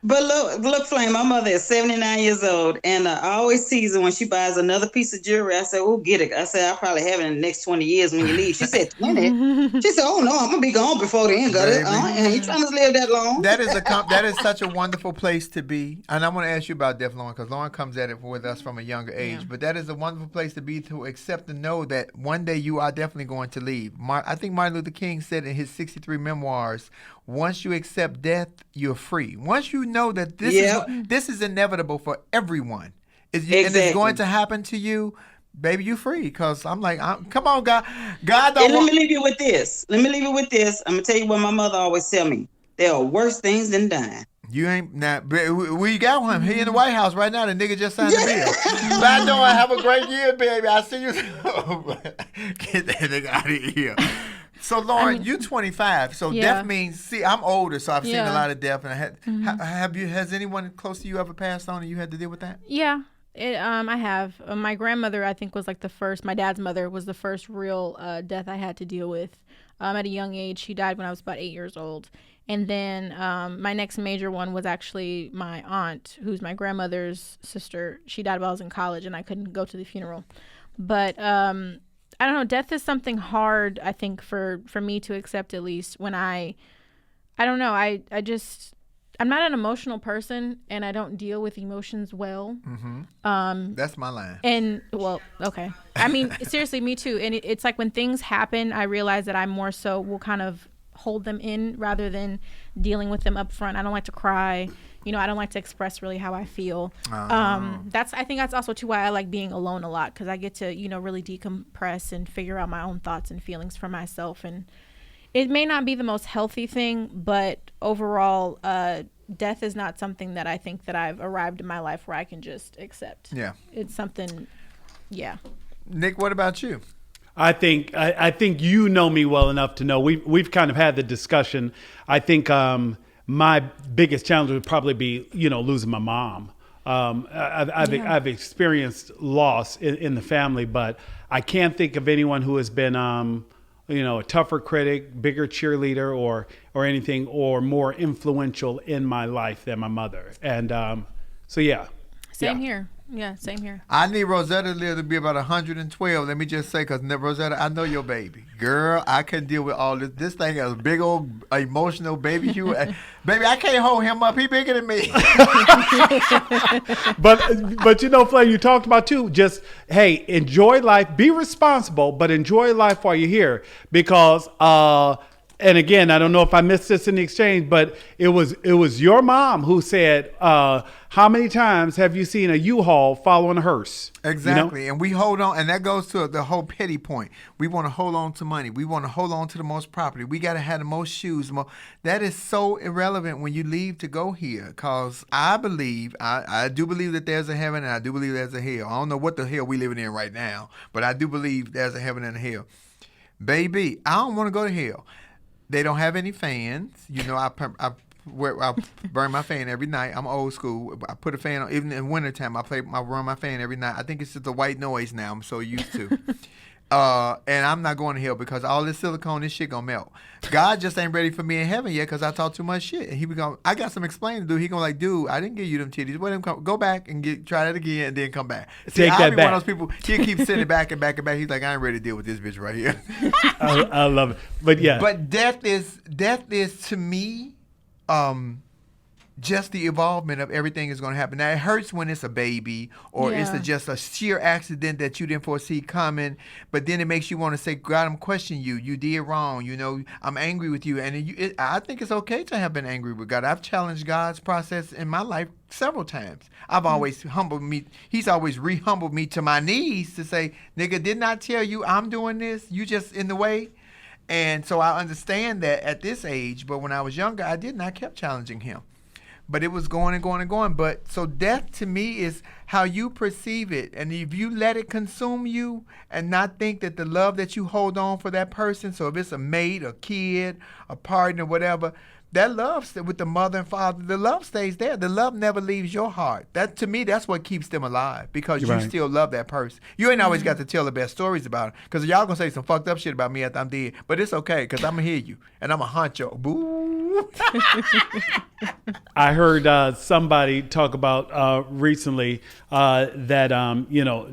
But look, Flame, my mother is 79 years old, and I always tease her when she buys another piece of jewelry. I said, "Oh, get it." I said, "I'll probably have it in the next 20 years when you leave." She said, 20? She said, "Oh, no, I'm going to be gone before then. Got it? Baby. I ain't trying to live that long." That is such a wonderful place to be. And I want to ask you about Death, Lauren, because Lauren comes at it with us from a younger age. Yeah. But that is a wonderful place to be, to accept and know that one day you are definitely going to leave. I think Martin Luther King said in his 63 memoirs, once you accept death, you're free. Once you know that this is inevitable for everyone, and it's going to happen to you, baby, you free. Because I'm like, come on, God. God don't And let me leave you with this. I'm going to tell you what my mother always tell me. There are worse things than dying. You ain't not. We got one. He in the White House right now. The nigga just signed the bill. Bye, doing. Have a great year, baby. I see you. Get that nigga out of here. So, Lauren, you're 25. So death means. See, I'm older, so I've seen a lot of death. And has anyone close to you ever passed on, and you had to deal with that? Yeah. I have. My grandmother, I think, was like the first. My dad's mother was the first real death I had to deal with. At a young age, she died when I was about 8 years old. And then my next major one was actually my aunt, who's my grandmother's sister. She died while I was in college, and I couldn't go to the funeral. But I don't know. Death is something hard, I think, for me to accept, at least when I don't know. I'm not an emotional person, and I don't deal with emotions well. Mm-hmm. That's my line. And well, okay. I mean, seriously, me too. And it's like when things happen, I realize that I more so will kind of hold them in rather than dealing with them up front. I don't like to cry. You know, I don't like to express really how I feel. I think that's also too why I like being alone a lot, because I get to, you know, really decompress and figure out my own thoughts and feelings for myself. And it may not be the most healthy thing, but overall, death is not something that I think that I've arrived in my life where I can just accept. Yeah. It's something, yeah. Nick, what about you? I think you know me well enough to know we've kind of had the discussion. I think my biggest challenge would probably be, you know, losing my mom. I've experienced loss in the family, but I can't think of anyone who has been you know, a tougher critic, bigger cheerleader, or anything, or more influential in my life than my mother. And so yeah. Same here. Yeah, same here. I need Rosetta to live to be about 112. Let me just say, because Rosetta, I know your baby. Girl, I couldn't deal with all this. This thing is a big old emotional baby. Baby, I can't hold him up. He bigger than me. But you know, Flay, you talked about too, just, hey, enjoy life. Be responsible, but enjoy life while you're here. Because, and again, I don't know if I missed this in the exchange, but it was your mom who said, how many times have you seen a U-Haul following a hearse? Exactly. You know? And we hold on, and that goes to the whole petty point. We want to hold on to money. We want to hold on to the most property. We got to have the most shoes. That is so irrelevant when you leave to go here, because I believe, I do believe that there's a heaven, and I do believe there's a hell. I don't know what the hell we living in right now, but I do believe there's a heaven and a hell. Baby, I don't want to go to hell. They don't have any fans. You know, I burn my fan every night. I'm old school. I put a fan on. Even in wintertime, I run my fan every night. I think it's just a white noise now. I'm so used to. And I'm not going to hell because all this silicone, this shit gonna melt. God just ain't ready for me in heaven yet because I talk too much shit. And he be going, I got some explaining to do. He gonna like, dude, I didn't give you them titties. Let him go back and try that again and then come back. Take that back. One of those people, he keep sitting back and back and back. He's like, I ain't ready to deal with this bitch right here. I love it. But yeah. But death is to me, just the evolvement of everything is going to happen. Now, it hurts when it's a baby or it's just a sheer accident that you didn't foresee coming, but then it makes you want to say, God, I'm questioning you. You did wrong. You know, I'm angry with you. And I think it's okay to have been angry with God. I've challenged God's process in my life several times. I've always humbled me. He's always re-humbled me to my knees to say, nigga, didn't I tell you I'm doing this? You just in the way. And so I understand that at this age, but when I was younger, I didn't. I kept challenging him. but it was going and going and going. But so death to me is how you perceive it. And if you let it consume you and not think that the love that you hold on for that person, so if it's a mate, a kid, a partner, whatever, that love with the mother and father, the love stays there. The love never leaves your heart. That to me, that's what keeps them alive, because you still love that person. You ain't always got to tell the best stories about it, because y'all gonna say some fucked up shit about me after I'm dead. But it's okay, because I'm gonna hear you and I'm a honcho. Boo. I heard somebody talk about recently that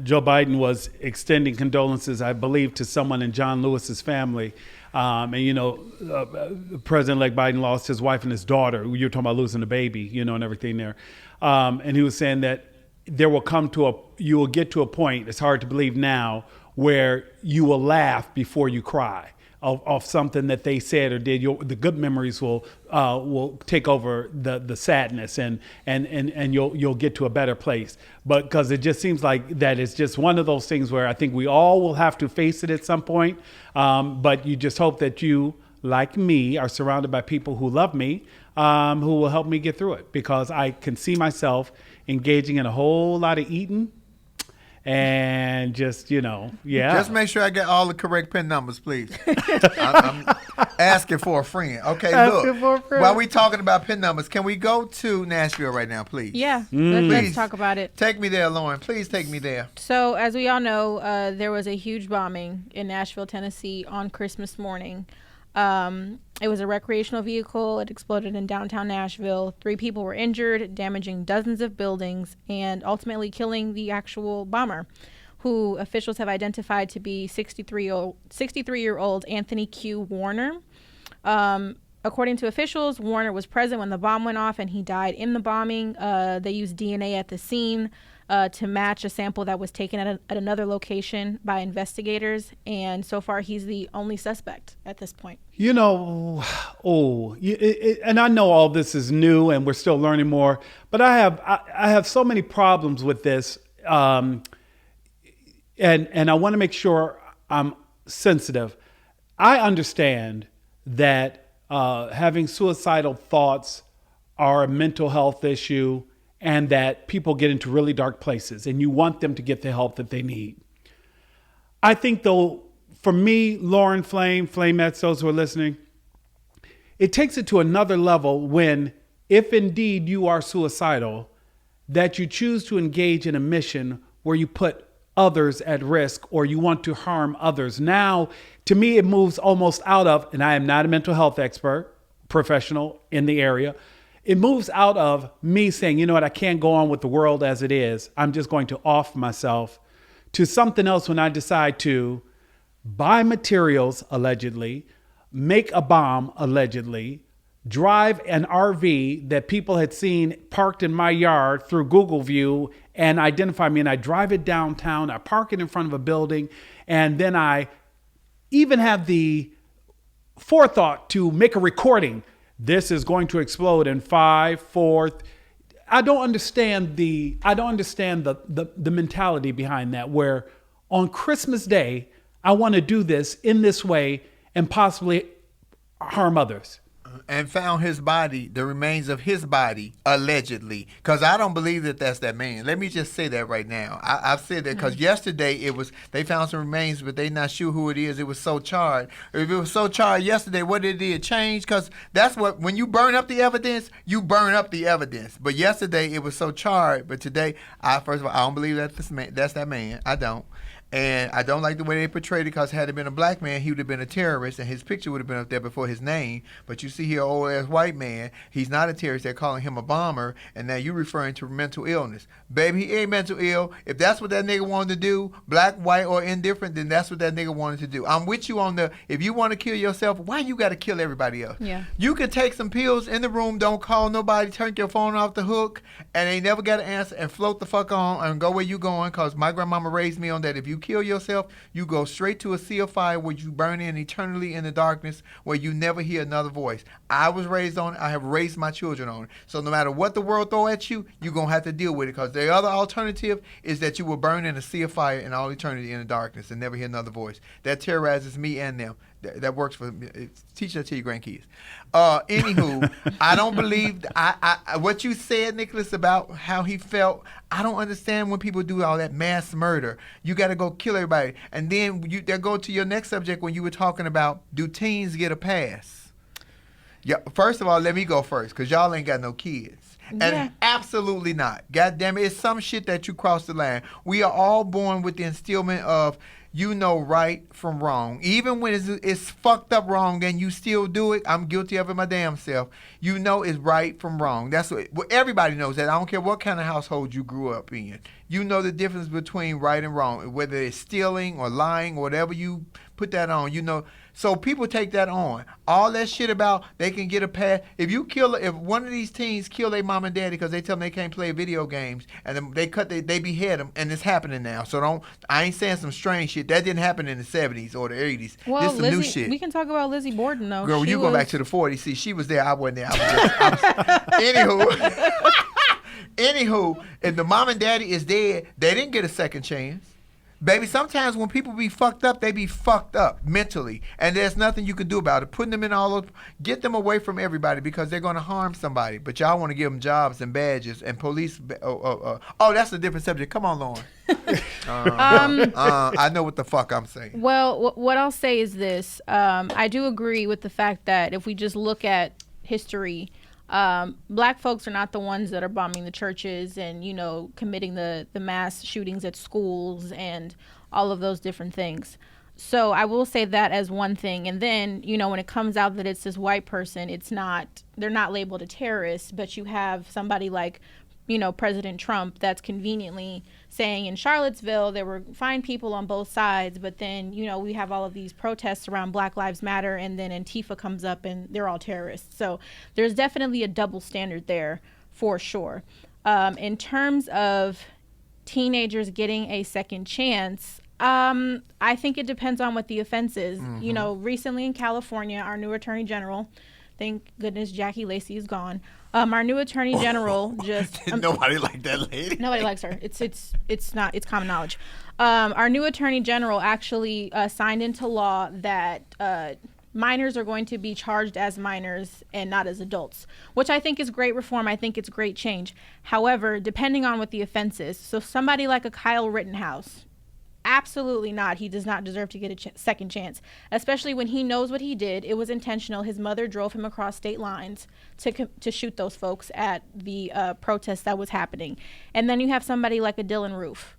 Joe Biden was extending condolences, I believe, to someone in John Lewis's family. President-elect Biden lost his wife and his daughter. You're talking about losing a baby, and everything there. And he was saying that you will get to a point, it's hard to believe now, where you will laugh before you cry of something that they said or did. The good memories will take over the sadness, and you'll get to a better place. But because it just seems like that it's just one of those things where I think we all will have to face it at some point. But you just hope that you, like me, are surrounded by people who love me, who will help me get through it, because I can see myself engaging in a whole lot of eating. And just, Just make sure I get all the correct PIN numbers, please. I'm asking for a friend. Okay, look. While we talking about PIN numbers, can we go to Nashville right now, please? Yeah, let's talk about it. Take me there, Lauren. Please take me there. So, as we all know, there was a huge bombing in Nashville, Tennessee on Christmas morning. It was a recreational vehicle. It exploded in downtown Nashville. 3 people were injured, damaging dozens of buildings, and ultimately killing the actual bomber, who officials have identified to be 63-year-old Anthony Q. Warner. According to officials, Warner was present when the bomb went off, and he died in the bombing. They used DNA at the scene to match a sample that was taken at another location by investigators. And so far, he's the only suspect at this point. And I know all this is new and we're still learning more, but I have so many problems with this. And I want to make sure I'm sensitive. I understand that having suicidal thoughts are a mental health issue, and that people get into really dark places and you want them to get the help that they need. I think, though, for me, Lauren, Flamettes, those who are listening, it takes it to another level when, if indeed you are suicidal, that you choose to engage in a mission where you put others at risk or you want to harm others. Now, to me, it moves almost out of, and I am not a mental health expert, professional in the area, it moves out of me saying, you know what, I can't go on with the world as it is. I'm just going to off myself, to something else when I decide to buy materials, allegedly, make a bomb, allegedly, drive an RV that people had seen parked in my yard through Google View and identify me, and I drive it downtown, I park it in front of a building, and then I even have the forethought to make a recording. This is going to explode in 5, 4. I don't understand the mentality behind that, where on Christmas Day, I want to do this in this way and possibly harm others. And found his body, the remains of his body, allegedly. Because I don't believe that that's that man. Let me just say that right now. I've said that because yesterday they found some remains, but they not sure who it is. It was so charred. If it was so charred yesterday, what did it change? Because that's what, when you burn up the evidence, you burn up the evidence. But yesterday it was so charred. But today, first of all, I don't believe that's that man. I don't. And I don't like the way they portrayed it, because had it been a black man, he would have been a terrorist, and his picture would have been up there before his name. But you see here, old-ass white man, he's not a terrorist. They're calling him a bomber, and now you're referring to mental illness. Baby, he ain't mental ill. If that's what that nigga wanted to do, black, white, or indifferent, then that's what that nigga wanted to do. I'm with you on if you want to kill yourself, why you got to kill everybody else? Yeah. You can take some pills in the room, don't call nobody, turn your phone off the hook, and they never got an answer, and float the fuck on and go where you going, because my grandmama raised me on that. If you kill yourself, you go straight to a sea of fire where you burn in eternally in the darkness, where you never hear another voice. I was raised on it. I have raised my children on it. So no matter what the world throw at you, you're going to have to deal with it, because the other alternative is that you will burn in a sea of fire in all eternity in the darkness and never hear another voice. That terrorizes me and them. that works for teach that to your grandkids. Anywho, I don't believe I what you said, Nicholas, about how he felt. I don't understand when people do all that mass murder. You got to go kill everybody, and then they go to your next subject when you were talking about do teens get a pass? Yeah. First of all, let me go first because y'all ain't got no kids. And absolutely not. God damn it. It's some shit that you cross the line. We are all born with the instillment of you know right from wrong. Even when it's fucked up wrong and you still do it, I'm guilty of it my damn self. You know it's right from wrong. That's what everybody knows that. I don't care what kind of household you grew up in. You know the difference between right and wrong, whether it's stealing or lying or whatever you put that on, you know. So people take that on. All that shit about they can get a pass. If one of these teens kill their mom and daddy because they tell them they can't play video games and then they behead them, and it's happening now. So I ain't saying some strange shit. That didn't happen in the 70s or the 80s. Well, this is some new shit. We can talk about Lizzie Borden though. Girl, you go back to the 40s. See, she was there. I wasn't there. Anywho, if the mom and daddy is dead, they didn't get a second chance. Baby, sometimes when people be fucked up, they be fucked up mentally. And there's nothing you can do about it. Putting them in get them away from everybody because they're going to harm somebody. But y'all want to give them jobs and badges and police. That's a different subject. Come on, Lauren. I know what the fuck I'm saying. Well, what I'll say is this. I do agree with the fact that if we just look at history, Black folks are not the ones that are bombing the churches and, you know, committing the mass shootings at schools and all of those different things. So I will say that as one thing. And then, you know, when it comes out that it's this white person, they're not labeled a terrorist, but you have somebody like, you know, President Trump that's conveniently saying in Charlottesville there were fine people on both sides, but then, you know, we have all of these protests around Black Lives Matter, and then Antifa comes up and they're all terrorists. So there's definitely a double standard there for sure. In terms of teenagers getting a second chance, I think it depends on what the offense is. Mm-hmm. You know, recently in California, our new attorney general, thank goodness Jackie Lacey is gone. Our new attorney general just nobody liked that lady. Nobody likes her. It's common knowledge. Our new attorney general actually signed into law that minors are going to be charged as minors and not as adults, which I think is great reform. I think it's great change. However, depending on what the offense is, so somebody like a Kyle Rittenhouse, absolutely not. He does not deserve to get a second chance, especially when he knows what he did. It was intentional. His mother drove him across state lines to shoot those folks at the protest that was happening. And then you have somebody like a Dylan Roof.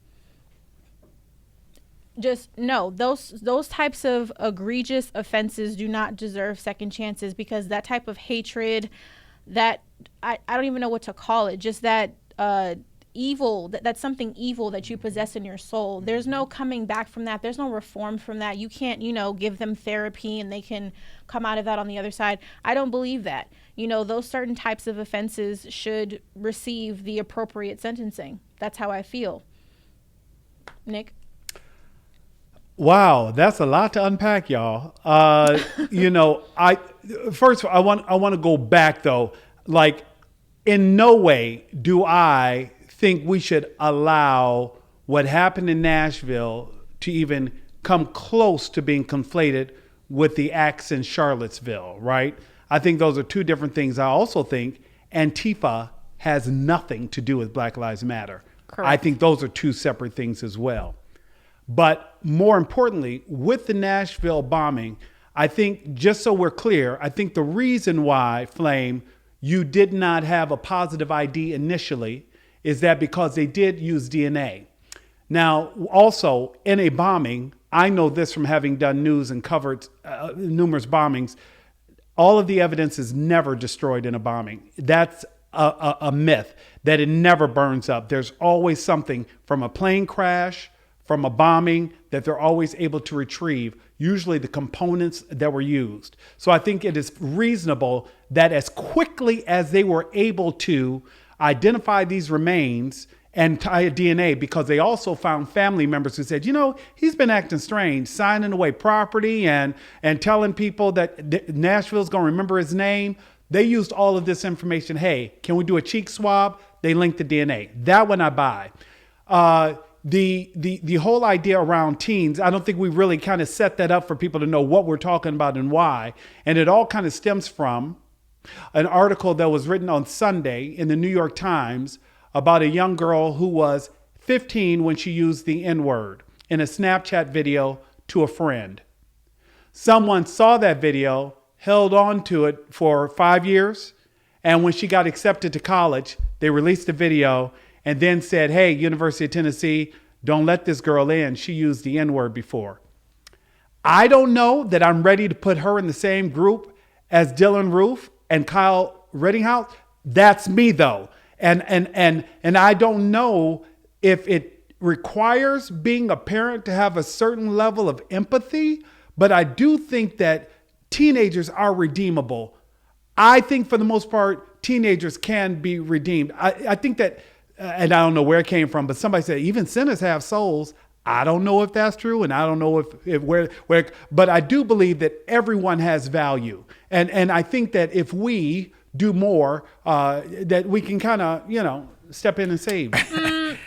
Just no, those types of egregious offenses do not deserve second chances, because that type of hatred, that I don't even know what to call it, just that evil, that's something evil that you possess in your soul. There's no coming back from that. There's no reform from that. You can't, you know, give them therapy and they can come out of that on the other side. I don't believe that. You know, those certain types of offenses should receive the appropriate sentencing. That's how I feel. Nick? Wow, that's a lot to unpack, y'all. You know, I want to go back though. Like, in no way do I think we should allow what happened in Nashville to even come close to being conflated with the acts in Charlottesville, right? I think those are two different things. I also think Antifa has nothing to do with Black Lives Matter. Correct. I think those are two separate things as well. But more importantly, with the Nashville bombing, I think, just so we're clear, I think the reason why, Flame, you did not have a positive ID initially is that because they did use DNA. Now, also, in a bombing, I know this from having done news and covered numerous bombings, all of the evidence is never destroyed in a bombing. That's a myth, that it never burns up. There's always something from a plane crash, from a bombing, that they're always able to retrieve, usually the components that were used. So I think it is reasonable that as quickly as they were able to identify these remains and tie a DNA, because they also found family members who said, you know, he's been acting strange, signing away property and telling people that Nashville's going to remember his name. They used all of this information. Hey, can we do a cheek swab? They linked the DNA. That one I buy. the whole idea around teens, I don't think we really kind of set that up for people to know what we're talking about and why. And it all kind of stems from an article that was written on Sunday in the New York Times about a young girl who was 15 when she used the N-word in a Snapchat video to a friend. Someone saw that video, held on to it for 5 years, and when she got accepted to college, they released the video and then said, hey, University of Tennessee, don't let this girl in. She used the N-word before. I don't know that I'm ready to put her in the same group as Dylan Roof and Kyle Rittenhouse. That's me, though. And I don't know if it requires being a parent to have a certain level of empathy, but I do think that teenagers are redeemable. I think for the most part, teenagers can be redeemed. I think that, and I don't know where it came from, but somebody said even sinners have souls. I don't know if that's true, and I don't know if where, but I do believe that everyone has value, and I think that if we do more, that we can kind of step in and save.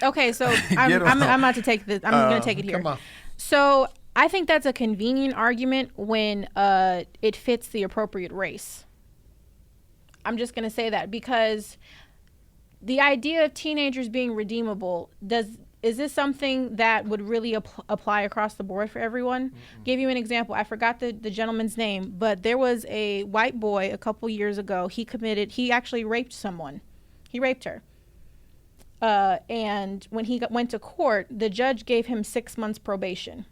Okay, so I'm about to take this. I'm going to take it here. Come on. So I think that's a convenient argument when it fits the appropriate race. I'm just going to say that because the idea of teenagers being redeemable, is this something that would really apply across the board for everyone? Give you an example. I forgot the gentleman's name, but there was a white boy a couple years ago. He actually raped someone. He raped her. And when he went to court, the judge gave him 6 months probation.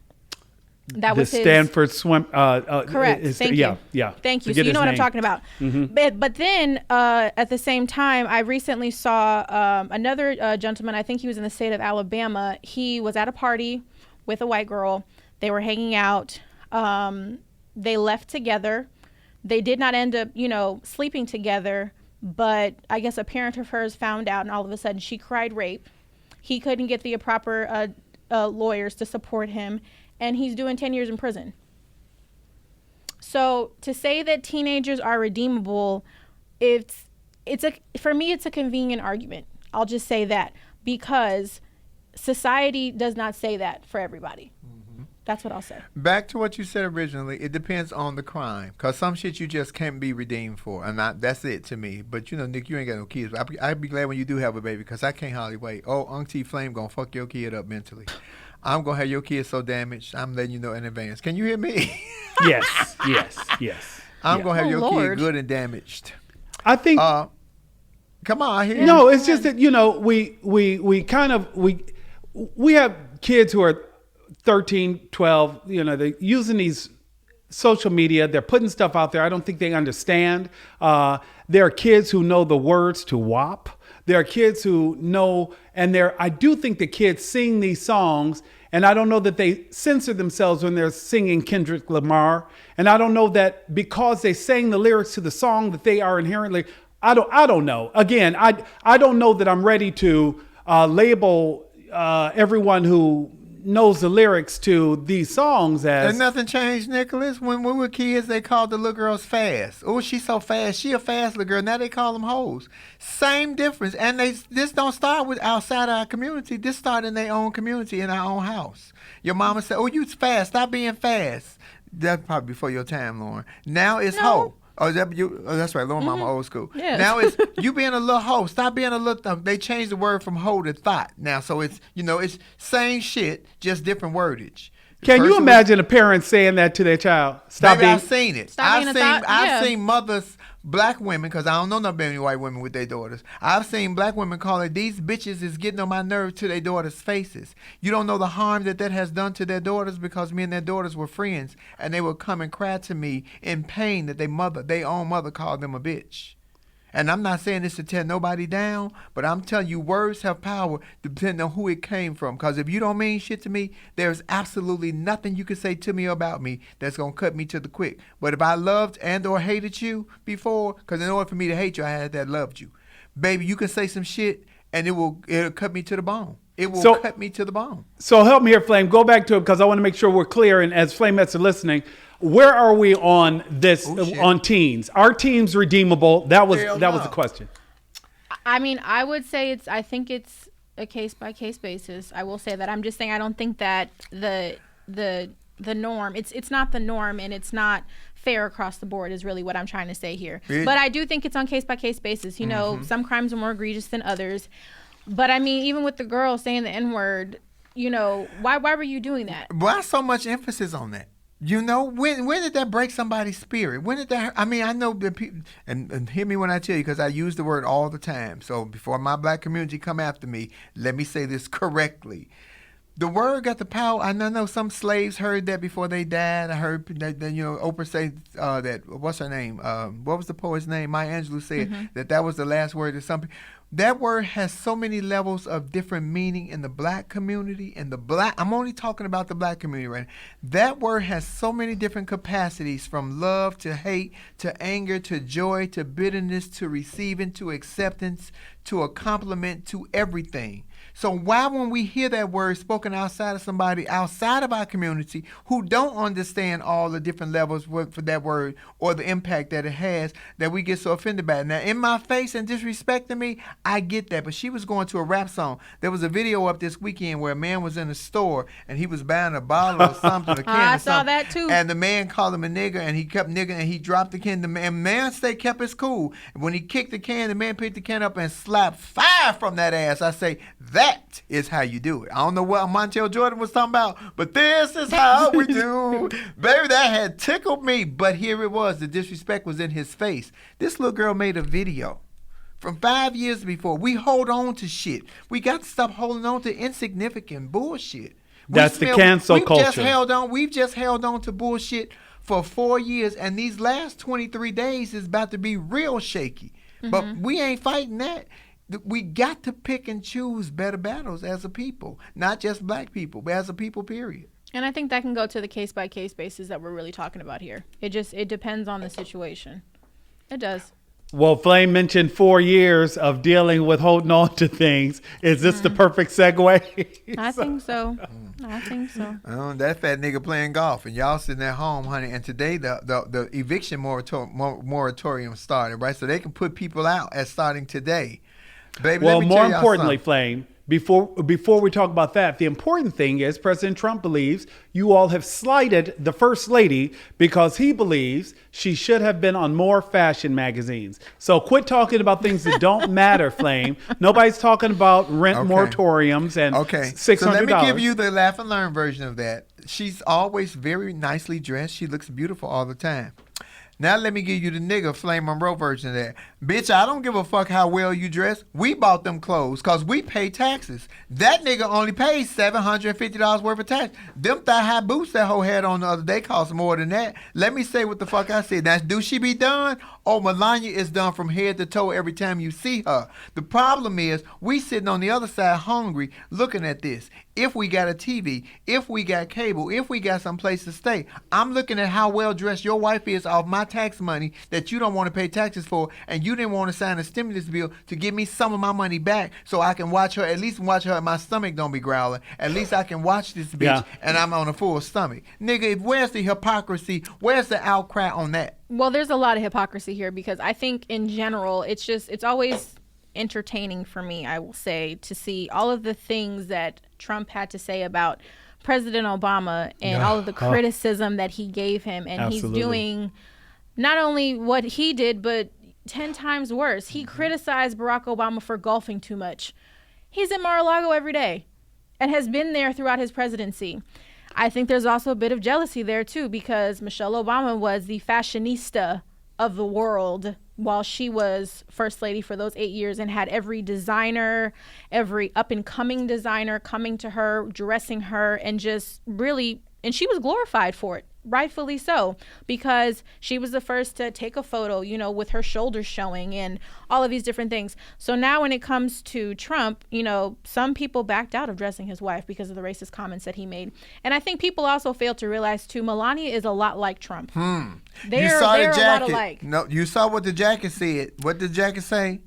That was his Stanford swim. Correct. Thank you. Yeah. Thank you. So you know what I'm talking about. Mm-hmm. But then at the same time, I recently saw another gentleman. I think he was in the state of Alabama. He was at a party with a white girl. They were hanging out. They left together. They did not end up, sleeping together. But I guess a parent of hers found out, and all of a sudden she cried rape. He couldn't get the proper lawyers to support him. And he's doing 10 years in prison. So to say that teenagers are redeemable, for me, it's a convenient argument. I'll just say that because society does not say that for everybody. Mm-hmm. That's what I'll say. Back to what you said originally, it depends on the crime. Because some shit you just can't be redeemed for. And that's it to me. But, Nick, you ain't got no kids. I'd be glad when you do have a baby because I can't hardly wait. Oh, Auntie Flame gonna fuck your kid up mentally. I'm going to have your kids so damaged, I'm letting you know in advance. Can you hear me? Yes. I'm going to have your kid good and damaged. I think. Come on, I hear you. No, it's just that, we have kids who are 13, 12, they're using these social media. They're putting stuff out there. I don't think they understand. There are kids who know the words to WAP. There are kids who know, and I do think the kids sing these songs, and I don't know that they censor themselves when they're singing Kendrick Lamar. And I don't know that because they sang the lyrics to the song that they are inherently, I don't know. Again, I don't know that I'm ready to label everyone who knows the lyrics to these songs as. And nothing changed, Nicholas. When we were kids, they called the little girls fast. Oh, she's so fast. She a fast little girl. Now they call them hoes. Same difference. And this don't start with outside our community. This start in their own community, in our own house. Your mama said, oh, you fast. Stop being fast. That's probably before your time, Lauren. Now it's hoe. Oh, is that you? Oh, that's right. Lauren mama old school. Yes. Now it's you being a little hoe. Stop being a little. They changed the word from hoe to thought now. So it's it's same shit, just different wordage. Can you imagine a parent saying that to their child? I've seen it. I've seen mothers, black women, because I don't know no many white women with their daughters. I've seen black women calling these bitches is getting on my nerves to their daughters' faces. You don't know the harm that has done to their daughters because me and their daughters were friends, and they would come and cry to me in pain that their own mother called them a bitch. And I'm not saying this to tear nobody down, but I'm telling you, words have power depending on who it came from. Because if you don't mean shit to me, there's absolutely nothing you can say to me or about me that's going to cut me to the quick. But if I loved and or hated you before, because in order for me to hate you, I had to have loved you. Baby, you can say some shit and it'll cut me to the bone. It will cut me to the bone. So help me here, Flame. Go back to it because I want to make sure we're clear. And as Flamettes are listening, where are we on this, on teens? Are teens redeemable? That was the question. I mean, I would say I think it's a case by case basis. I will say that. I'm just saying I don't think that the norm. It's not the norm, and it's not fair across the board. Is really what I'm trying to say here. But I do think it's on case by case basis. You know, some crimes are more egregious than others. But I mean, even with the girl saying the N-word, you know, why were you doing that? Why so much emphasis on that? You know, when did that break somebody's spirit? When did that hurt? I mean, I know that people, and hear me when I tell you, because I use the word all the time. So before my black community come after me, let me say this correctly. The word got the power. I know some slaves heard that before they died. I heard that you know, Oprah say that, what's her name? What was the poet's name? Maya Angelou said that was the last word of some people. That word has so many levels of different meaning in the black community. I'm only talking about the black community right now. That word has so many different capacities, from love to hate to anger to joy to bitterness to receiving to acceptance to a compliment to everything. So why, when we hear that word spoken outside of somebody outside of our community who don't understand all the different levels for that word or the impact that it has, that we get so offended by it? Now, in my face and disrespecting me, I get that. But she was going to a rap song. There was a video up this weekend where a man was in a store and he was buying a bottle or something, a can I or saw something. that too. And the man called him a nigger, and he kept niggering, and he dropped the can. The man kept his cool. And when he kicked the can, the man picked the can up and slapped fire from that ass. I say, that is how you do it. I don't know what Montel Jordan was talking about, but this is how we do. Baby, that had tickled me. But here it was. The disrespect was in his face. This little girl made a video from 5 years before. We hold on to shit. We got to stop holding on to insignificant bullshit. That's the cancel culture. We've just held on to bullshit for 4 years, and these last 23 days is about to be real shaky. But we ain't fighting that. We got to pick and choose better battles as a people, not just black people, but as a people, period. And I think that can go to the case by case basis that we're really talking about here. It depends on the situation. It does. Well, Flame mentioned 4 years of dealing with holding on to things. Is this the perfect segue? I think so. I think so. That fat nigga playing golf, and y'all sitting at home, honey. And today the eviction moratorium started, right? So they can put people out as starting today. Baby, well, let me more tell y'all importantly, something. Flame, before we talk about that, the important thing is President Trump believes you all have slighted the First Lady because he believes she should have been on more fashion magazines. So quit talking about things that don't matter, Flame. Nobody's talking about rent moratoriums and $600. So let me give you the laugh and learn version of that. She's always very nicely dressed. She looks beautiful all the time. Now let me give you the nigga Flame Monroe version of that. Bitch, I don't give a fuck how well you dress. We bought them clothes because we pay taxes. That nigga only pays $750 worth of tax. Them thigh-high boots that hoe had on the other day cost more than that. Let me say what the fuck I said. Now, do she be done? Oh, Melania is done from head to toe every time you see her. The problem is we sitting on the other side hungry looking at this. If we got a TV, if we got cable, if we got some place to stay, I'm looking at how well dressed your wife is off my tax money that you don't want to pay taxes for, and you didn't want to sign a stimulus bill to give me some of my money back so I can watch her, at least watch her and my stomach don't be growling. At least I can watch this bitch and I'm on a full stomach. Nigga, where's the hypocrisy? Where's the outcry on that? Well, there's a lot of hypocrisy here because I think in general, it's always entertaining for me, I will say, to see all of the things that Trump had to say about President Obama and all of the criticism that he gave him. And He's doing not only what he did, but 10 times worse. He criticized Barack Obama for golfing too much. He's in Mar-a-Lago every day and has been there throughout his presidency. I think there's also a bit of jealousy there too, because Michelle Obama was the fashionista of the world while she was first lady for those 8 years and had every designer, every up and coming designer coming to her, dressing her, and just really, and she was glorified for it. Rightfully so, because she was the first to take a photo, you know, with her shoulders showing and all of these different things. So now when it comes to Trump, you know, some people backed out of dressing his wife because of the racist comments that he made. And I think people also fail to realize too, Melania is a lot like Trump. They're a lot alike. No, you saw what the jacket said. What did the jacket say?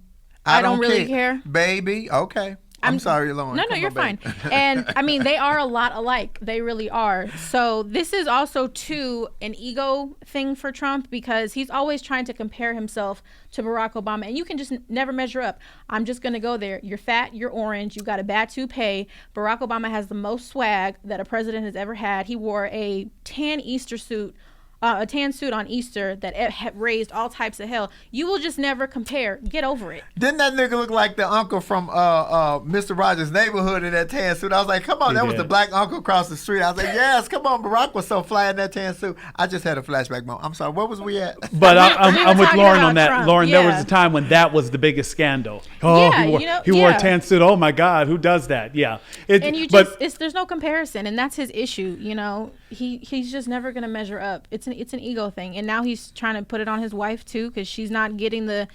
I don't really care. Baby, okay. I'm sorry, Lauren. No, Come you're on fine. back. And I mean, they are a lot alike. They really are. So this is also too an ego thing for Trump, because he's always trying to compare himself to Barack Obama, and you can just never measure up. I'm just gonna go there. You're fat. You're orange. You got a bad toupee. Barack Obama has the most swag that a president has ever had. He wore a tan Easter suit. A tan suit on Easter that raised all types of hell. You will just never compare. Get over it. Didn't that nigga look like the uncle from Mr. Rogers' Neighborhood in that tan suit? I was like, come on, that was the black uncle across the street. I was like, yes, come on, Barack was so fly in that tan suit. I just had a flashback moment. I'm sorry, where was we at? But I'm with Lauren on that. Trump. Lauren, Yeah. there was a time when that was the biggest scandal. Oh, Yeah, he wore a tan suit. Oh my God, who does that? Yeah. And you just, there's no comparison, and that's his issue. You know, he's just never gonna measure up. It's an ego thing, and now he's trying to put it on his wife too, because she's not getting the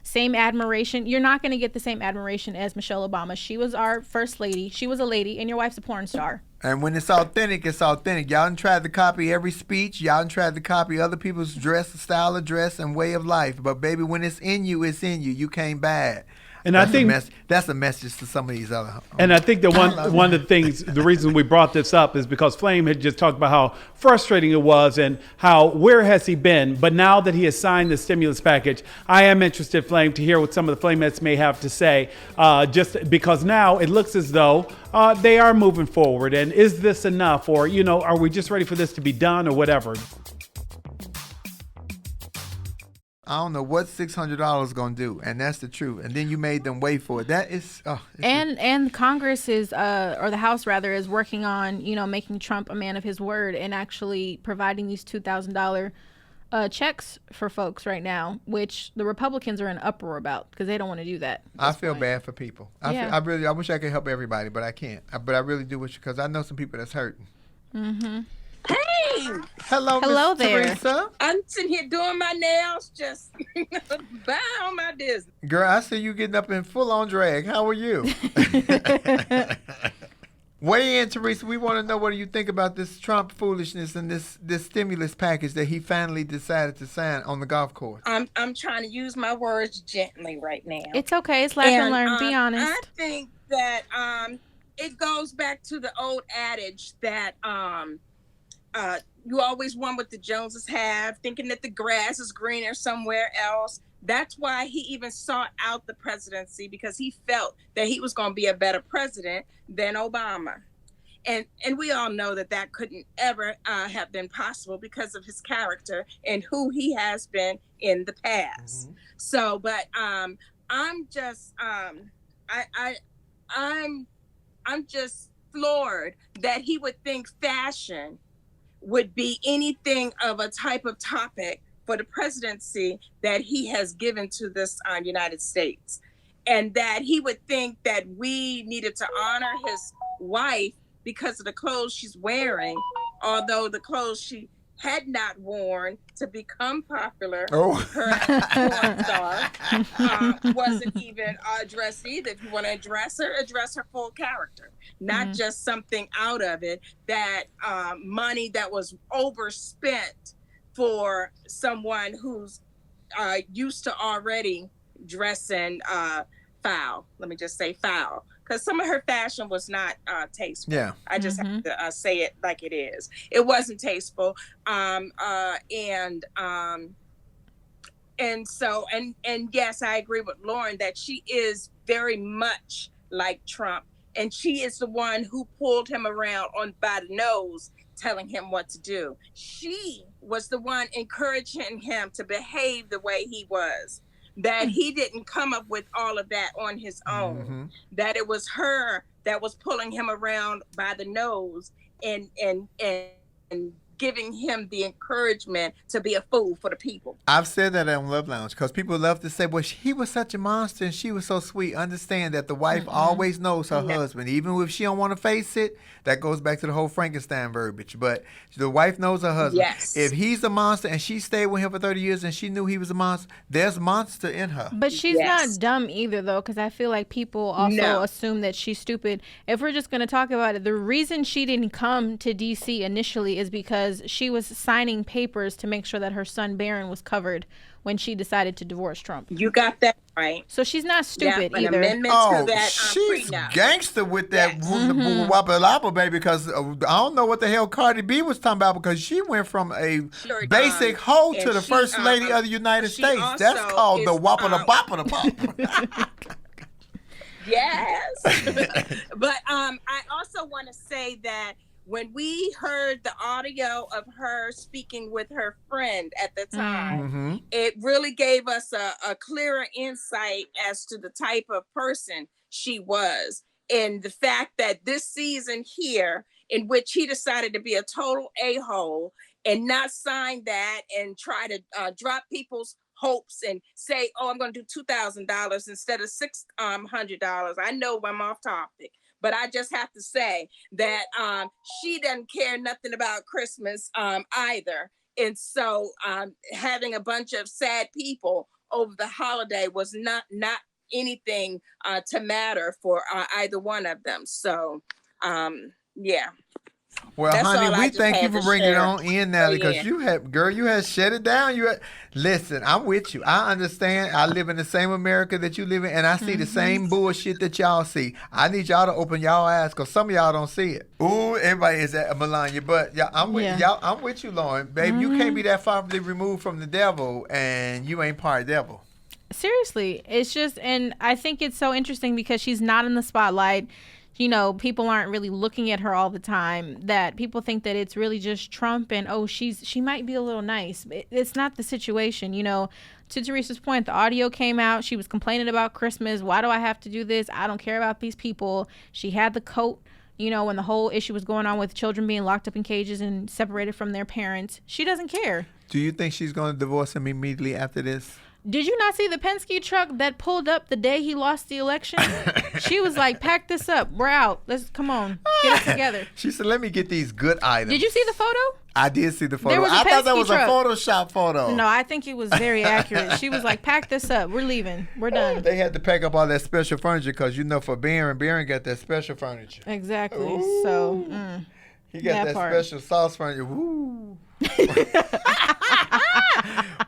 same admiration. You're not gonna get the same admiration as Michelle Obama. She was our first lady. She was a lady, and your wife's a porn star. And when it's authentic, it's authentic. Y'all done tried to copy every speech. Y'all done tried to copy other people's dress, style of dress, and way of life. But baby, when it's in you, it's in you. You can't bad. And that's I think that's a message to some of these other. And I think that one of the things, the reason we brought this up is because Flame had just talked about how frustrating it was and how, where has he been? But now that he has signed the stimulus package, I am interested, Flame, to hear what some of the Flamettes may have to say, just because now it looks as though they are moving forward. And is this enough? Or, you know, are we just ready for this to be done or whatever? I don't know what $600 gonna do, and that's the truth. And then you made them wait for it. That is, and Congress is, or the House rather, is working on, you know, making Trump a man of his word and actually providing these $2,000 checks for folks right now, which the Republicans are in uproar about because they don't want to do that. I feel bad for people. I wish I could help everybody, but I can't. But I really do wish, because I know some people that's hurting. Mm-hmm. Hey! Hello there. Teresa. I'm sitting here doing my nails, just bye on my business. Girl, I see you getting up in full-on drag. How are you? Weigh in, Teresa. We want to know, what do you think about this Trump foolishness and this stimulus package that he finally decided to sign on the golf course? I'm trying to use my words gently right now. It's okay. It's laugh and learn. Be honest. I think that it goes back to the old adage that you always want what the Joneses have, thinking that the grass is greener somewhere else. That's why he even sought out the presidency, because he felt that he was going to be a better president than Obama. And we all know that couldn't ever have been possible because of his character and who he has been in the past. Mm-hmm. So, but I'm just I'm just floored that he would think fashion would be anything of a type of topic for the presidency that he has given to this United States. And that he would think that we needed to honor his wife because of the clothes she's wearing, although the clothes she had not worn to become popular, her porn star, wasn't even addressed either. If you want to address her full character, not just something out of it, that money that was overspent for someone who's used to already dressing foul. Let me just say foul. Because some of her fashion was not tasteful. Yeah, I just have to say it like it is. It wasn't tasteful, and so yes, I agree with Lauren that she is very much like Trump, and she is the one who pulled him around by the nose, telling him what to do. She was the one encouraging him to behave the way he was. That he didn't come up with all of that on his own, that it was her that was pulling him around by the nose and giving him the encouragement to be a fool for the people. I've said that on Love Lounge because people love to say, well, he was such a monster and she was so sweet. Understand that the wife always knows her husband, even if she don't want to face it. That goes back to the whole Frankenstein verbiage. But the wife knows her husband. Yes. If he's a monster and she stayed with him for 30 years and she knew he was a monster, there's monster in her. But she's not dumb either, though, because I feel like people also assume that she's stupid. If we're just going to talk about it, the reason she didn't come to D.C. initially is because she was signing papers to make sure that her son Barron was covered when she decided to divorce Trump. You got that right. So she's not stupid an either. amendment to that she's prenup. gangster with that Yes. wapalapa, baby, because I don't know what the hell Cardi B was talking about, because she went from a basic hoe to and the she, first lady of the United she States. That's also called the is, wapalapa. Yes. But I also want to say that when we heard the audio of her speaking with her friend at the time, it really gave us a clearer insight as to the type of person she was. And the fact that this season here, in which he decided to be a total a-hole and not sign that and try to drop people's hopes and say, oh, I'm going to do $2,000 instead of $600. I know I'm off topic, but I just have to say that she doesn't care nothing about Christmas either. And so having a bunch of sad people over the holiday was not anything to matter for either one of them. So, yeah. Well, That's all honey, I we just thank had you for to bringing it share. on in now, Oh, because yeah. you had shut it down. Listen, I'm with you. I understand. I live in the same America that you live in, and I see the same bullshit that y'all see. I need y'all to open y'all eyes, because some of y'all don't see it. Ooh, everybody is at Melania, but I'm with you, Lauren. Baby, you can't be that far removed from the devil, and you ain't part devil. Seriously, it's just, and I think it's so interesting because she's not in the spotlight. You know, people aren't really looking at her all the time, that people think that it's really just Trump and, oh, she might be a little nice. It's not the situation. You know, to Teresa's point, the audio came out. She was complaining about Christmas. Why do I have to do this? I don't care about these people. She had the coat, you know, when the whole issue was going on with children being locked up in cages and separated from their parents. She doesn't care. Do you think she's going to divorce him immediately after this? Did you not see the Penske truck that pulled up the day he lost the election? She was like, pack this up. We're out. Come on. Get it together. She said, let me get these good items. Did you see the photo? I did see the photo. There was a I thought that Penske was truck. a Photoshop photo. No, I think it was very accurate. She was like, pack this up. We're leaving. We're done. They had to pack up all that special furniture because, you know, for Barron got that special furniture. Exactly. Ooh. So, he got that part. special sauce furniture. Woo.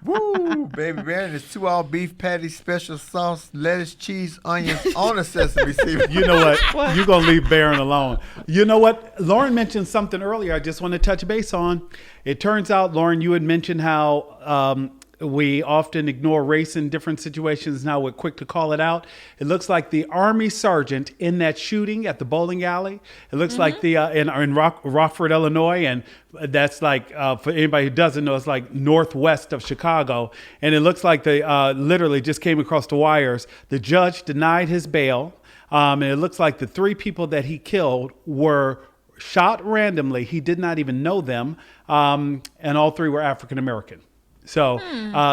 Woo, baby Barron is 2 all beef patties, special sauce, lettuce, cheese, onions on a sesame seed. You know what? You're going to leave Barron alone. You know what? Lauren mentioned something earlier I just want to touch base on. It turns out, Lauren, you had mentioned how we often ignore race in different situations. Now we're quick to call it out. It looks like the Army sergeant in that shooting at the bowling alley. It looks like the in Rockford, Illinois, and that's like for anybody who doesn't know, it's like northwest of Chicago. And it looks like they literally just came across the wires. The judge denied his bail, and it looks like the 3 people that he killed were shot randomly. He did not even know them, and all 3 were African American. So,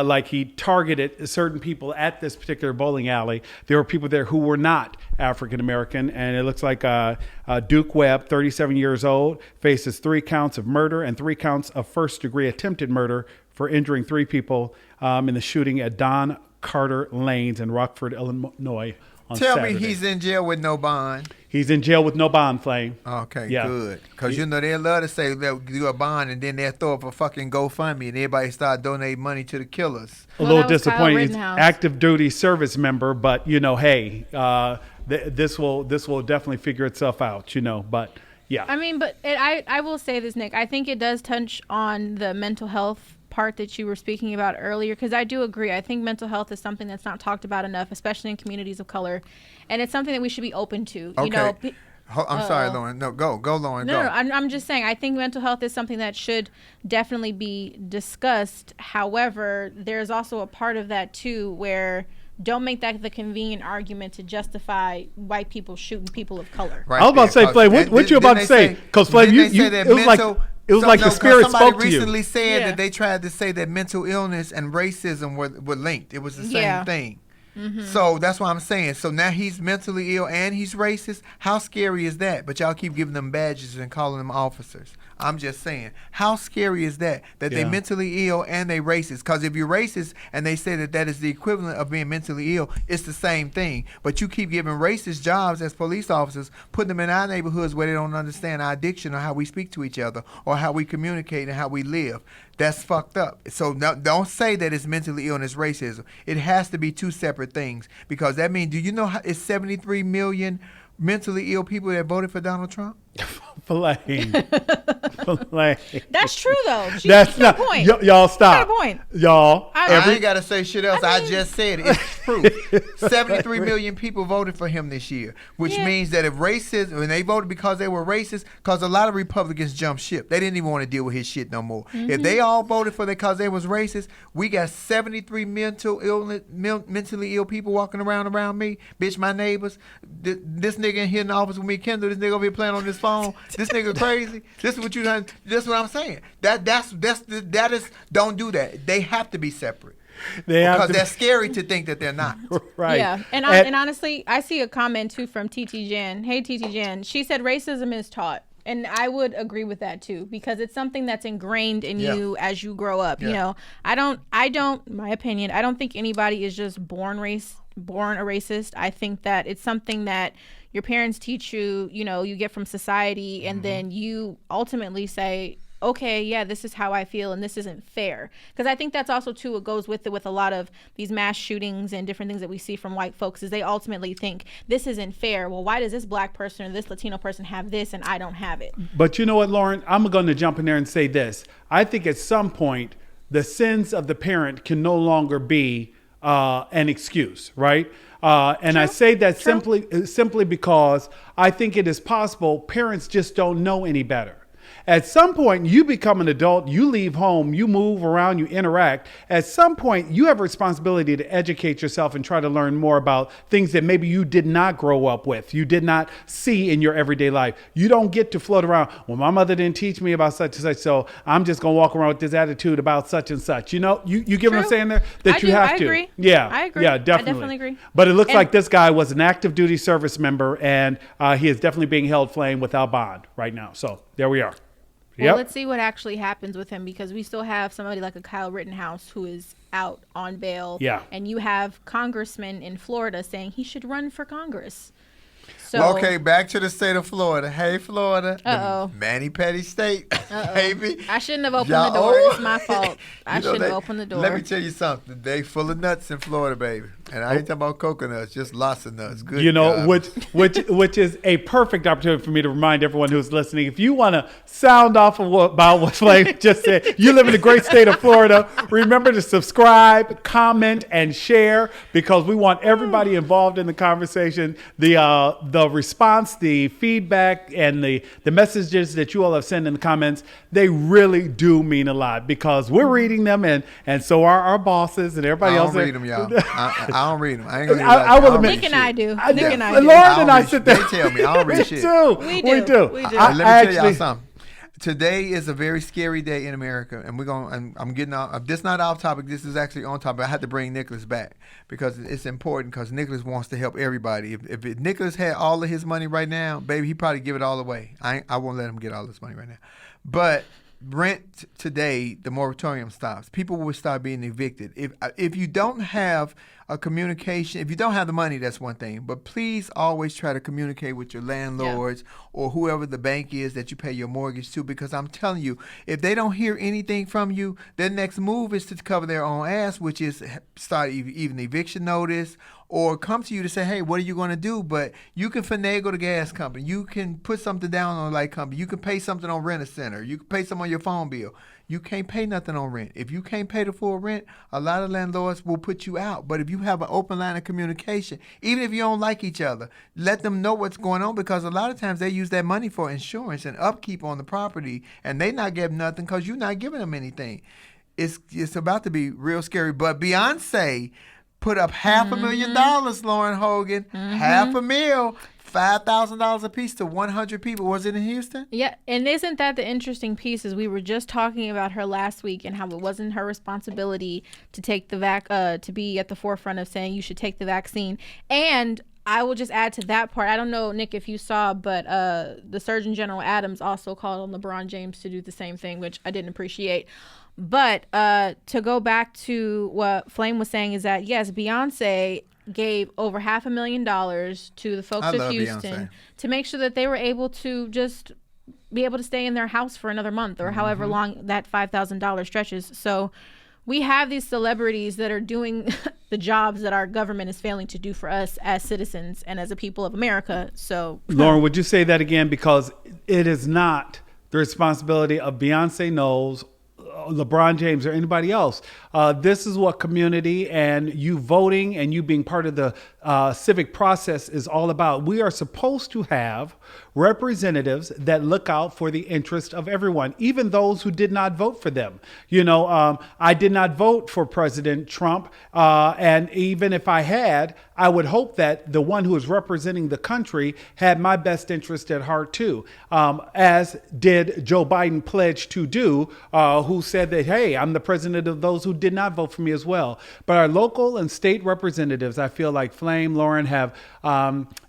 like he targeted certain people at this particular bowling alley. There were people there who were not African American, and it looks like Duke Webb, 37 years old, faces 3 counts of murder and 3 counts of first-degree attempted murder for injuring 3 people in the shooting at Don Carter Lanes in Rockford, Illinois. Tell Saturday. me he's in jail with no bond. He's in jail with no bond, Flame. Okay, Yeah. good. Because, you know, they love to say they'll do a bond and then they'll throw up a fucking GoFundMe and everybody start donating money to the killers. A Well, little that was Kyle disappointing. He's Rittenhouse. active duty service member, but you know, hey, this will definitely figure itself out, you know. But yeah, I mean, but I will say this, Nick. I think it does touch on the mental health part that you were speaking about earlier, because I do agree. I think mental health is something that's not talked about enough, especially in communities of color, and it's something that we should be open to. Okay. You know, I'm sorry, Lauren. No, go, Lauren, No, go. I'm just saying, I think mental health is something that should definitely be discussed. However, there's also a part of that too where don't make that the convenient argument to justify white people shooting people of color. Right I was about to say, there, Flame, 'cause what you about to say? Because Flame, didn't they say that it was like the spirit spoke to Somebody you. recently said Yeah. that they tried to say that mental illness and racism were linked. It was the same Yeah. thing. So that's what I'm saying. So now he's mentally ill and he's racist. How scary is that? But y'all keep giving them badges and calling them officers. I'm just saying, how scary is that they mentally ill and they racist? Because if you're racist and they say that is the equivalent of being mentally ill, it's the same thing. But you keep giving racist jobs as police officers, putting them in our neighborhoods where they don't understand our addiction or how we speak to each other or how we communicate and how we live. That's fucked up. So don't say that it's mentally ill and it's racism. It has to be two separate things, because that means, do you know how it's 73 million mentally ill people that voted for Donald Trump? Flame. That's true though. That's not point. Y'all stop. Got a point. Y'all. I ain't gotta say shit else. I just said it. It's proof. 73 million people voted for him this year, which means that if racism, when they voted because they were racist, because a lot of Republicans jumped ship. They didn't even want to deal with his shit no more. If they all voted for because they was racist, we got 73 mentally ill people walking around me. Bitch, my neighbors. This nigga in here in the office with me, Kendall. This nigga over here playing on this phone. This nigga crazy. This is what you done. This is what I'm saying. That is, don't do that. They have to be separate. Because that's scary to think that they're not. Right. Yeah. And honestly, I see a comment too from TT Jan. Hey, TT Jan. She said racism is taught. And I would agree with that too, because it's something that's ingrained in you as you grow up. You know, I don't, my opinion, I don't think anybody is just born a racist. I think that it's something that your parents teach you, you know, you get from society, and then you ultimately say, okay, yeah, this is how I feel and this isn't fair. Because I think that's also too what goes with it with a lot of these mass shootings and different things that we see from white folks, is they ultimately think this isn't fair. Well, why does this black person or this Latino person have this and I don't have it? But you know what, Lauren? I'm going to jump in there and say this. I think at some point the sins of the parent can no longer be an excuse, right? And I say that simply because I think it is possible parents just don't know any better. At some point, you become an adult, you leave home, you move around, you interact. At some point, you have a responsibility to educate yourself and try to learn more about things that maybe you did not grow up with, you did not see in your everyday life. You don't get to float around, well, my mother didn't teach me about such and such, so I'm just going to walk around with this attitude about such and such. You know, you get what I'm saying there? That you have to. I agree. Yeah, I agree. Yeah, definitely. I definitely agree. But it looks like this guy was an active duty service member, and he is definitely being held flame without bond right now. So there we are. Well, let's see what actually happens with him, because we still have somebody like a Kyle Rittenhouse who is out on bail. Yeah. And you have congressmen in Florida saying he should run for Congress. So, well, okay, back to the state of Florida. Hey, Florida. Uh-oh. Manny Petty State, baby. I shouldn't have opened the door. It's my fault. I shouldn't have opened the door. Let me tell you something. They full of nuts in Florida, baby. And I ain't talking about coconuts, just lots of nuts. Good. You know, which is a perfect opportunity for me to remind everyone who's listening. If you want to sound off about what Flame just said, you live in the great state of Florida, remember to subscribe, comment, and share, because we want everybody involved in the conversation. The response, the feedback, and the messages that you all have sent in the comments, they really do mean a lot, because we're reading them, and so are our bosses and everybody else. I don't read them, y'all. I don't read them. I ain't gonna I will admit. Nick and I do. Lauren and I sit there. They tell me. I don't read shit. We do. Let me tell y'all something. Today is a very scary day in America, and I'm getting off. This is not off topic. This is actually on topic. I had to bring Nicholas back because it's important, because Nicholas wants to help everybody. If Nicholas had all of his money right now, baby, he'd probably give it all away. I won't let him get all his money right now. But rent today, the moratorium stops. People will start being evicted. If you don't have a communication, if you don't have the money, that's one thing. But please always try to communicate with your landlords or whoever the bank is that you pay your mortgage to, because I'm telling you, if they don't hear anything from you, their next move is to cover their own ass, which is start even eviction notice, or come to you to say, hey, what are you going to do? But you can finagle the gas company. You can put something down on a light company. You can pay something on Rent-A-Center. You can pay something on your phone bill. You can't pay nothing on rent. If you can't pay the full rent, a lot of landlords will put you out. But if you have an open line of communication, even if you don't like each other, let them know what's going on, because a lot of times they use that money for insurance and upkeep on the property, and they not getting nothing because you're not giving them anything. It's about to be real scary. But Beyonce put up $500,000, Lauren Hogan, $500,000 $5,000 a piece to 100 people. Was it in Houston? Yeah, and isn't that the interesting piece? Is we were just talking about her last week and how it wasn't her responsibility to take the to be at the forefront of saying you should take the vaccine. And I will just add to that part. I don't know, Nick, if you saw, but the Surgeon General Adams also called on LeBron James to do the same thing, which I didn't appreciate. But to go back to what Flame was saying is that, yes, Beyonce gave over $500,000 to the folks of Houston to make sure that they were able to just be able to stay in their house for another month or however long that $5,000 stretches. So we have these celebrities that are doing the jobs that our government is failing to do for us as citizens and as a people of America. So, Lauren, would you say that again? Because it is not the responsibility of Beyonce Knowles, LeBron James, or anybody else. This is what community and you voting and you being part of the civic process is all about. We are supposed to have representatives that look out for the interest of everyone, even those who did not vote for them. You know, I did not vote for President Trump. And even if I had, I would hope that the one who is representing the country had my best interest at heart too, as did Joe Biden pledge to do, who said that, hey, I'm the president of those who did not vote for me as well. But our local and state representatives, I feel like Flame, Lauren, have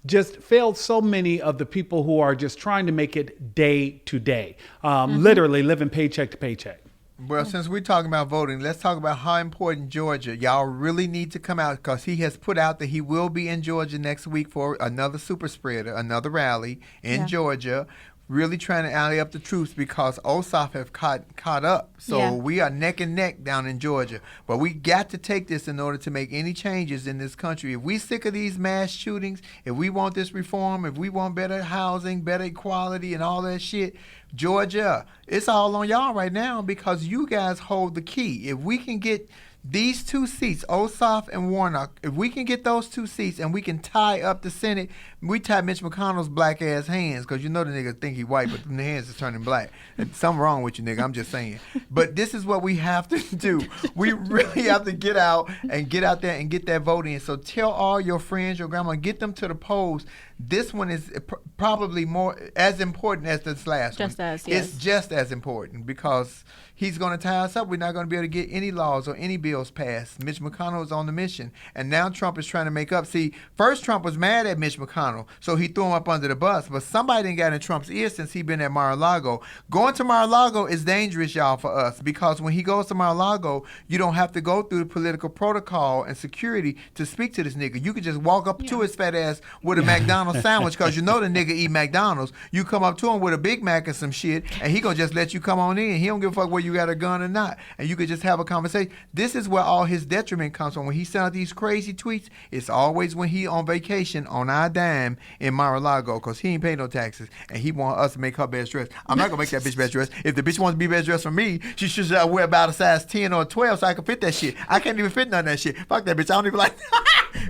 just failed so many of the people who are just trying to make it day to day, literally living paycheck to paycheck. Well, since we're talking about voting, let's talk about how important Georgia. Y'all really need to come out because he has put out that he will be in Georgia next week for another super spreader, another rally in Georgia. Really trying to alley up the troops because Ossoff have caught up. So we are neck and neck down in Georgia. But we got to take this in order to make any changes in this country. If we sick of these mass shootings, if we want this reform, if we want better housing, better equality and all that shit, Georgia, it's all on y'all right now because you guys hold the key. If we can get these two seats, Ossoff and Warnock, if we can get those two seats and we can tie up the Senate, we tie Mitch McConnell's black ass hands because you know the nigga think he white, but the hands is turning black. And something wrong with you, nigga. I'm just saying. But this is what we have to do. We really have to get out there and get that vote in. So tell all your friends, your grandma, get them to the polls. This one is probably more as important as this last one. It's just as important because he's going to tie us up. We're not going to be able to get any laws or any bills passed. Mitch McConnell is on the mission. And now Trump is trying to make up. See, first Trump was mad at Mitch McConnell, so he threw him up under the bus. But somebody didn't got in Trump's ear since he been at Mar-a-Lago. Going to Mar-a-Lago is dangerous, y'all, for us because when he goes to Mar-a-Lago, you don't have to go through the political protocol and security to speak to this nigga. You can just walk up to his fat ass with a McDonald's sandwich because you know the nigga eat McDonald's. You come up to him with a Big Mac and some shit, and he gonna just let you come on in. He don't give a fuck whether you got a gun or not. And you could just have a conversation. This is where all his detriment comes from. When he sent out these crazy tweets, it's always when he on vacation on our dime in Mar-a-Lago because he ain't pay no taxes. And he want us to make her best dress. I'm not gonna make that bitch best dress. If the bitch wants to be best dressed for me, she should wear about a size 10 or 12 so I can fit that shit. I can't even fit none of that shit. Fuck that bitch. I don't even like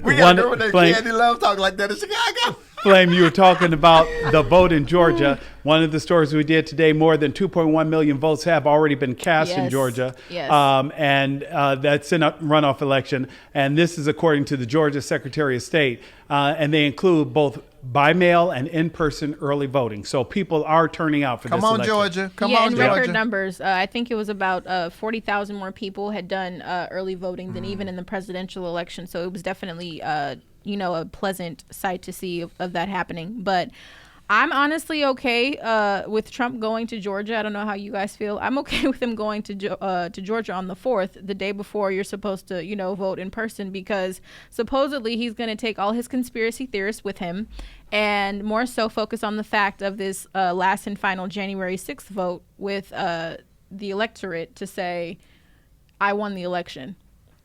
we got a girl with that Candy Love talking like that in Chicago. Flame, you were talking about the vote in Georgia. One of the stories we did today, more than 2.1 million votes have already been cast in Georgia. And that's in a runoff election. And this is according to the Georgia Secretary of State. And they include both by mail and in-person early voting. So people are turning out for this election. Come on, Georgia. Come on, in Georgia. record numbers. I think it was about 40,000 more people had done early voting than even in the presidential election. So it was definitely, a pleasant sight to see of that happening. But I'm honestly okay with Trump going to Georgia. I don't know how you guys feel. I'm okay with him going to Georgia on the 4th, the day before you're supposed to, vote in person, because supposedly he's going to take all his conspiracy theorists with him and more so focus on the fact of this last and final January 6th vote with the electorate to say, I won the election.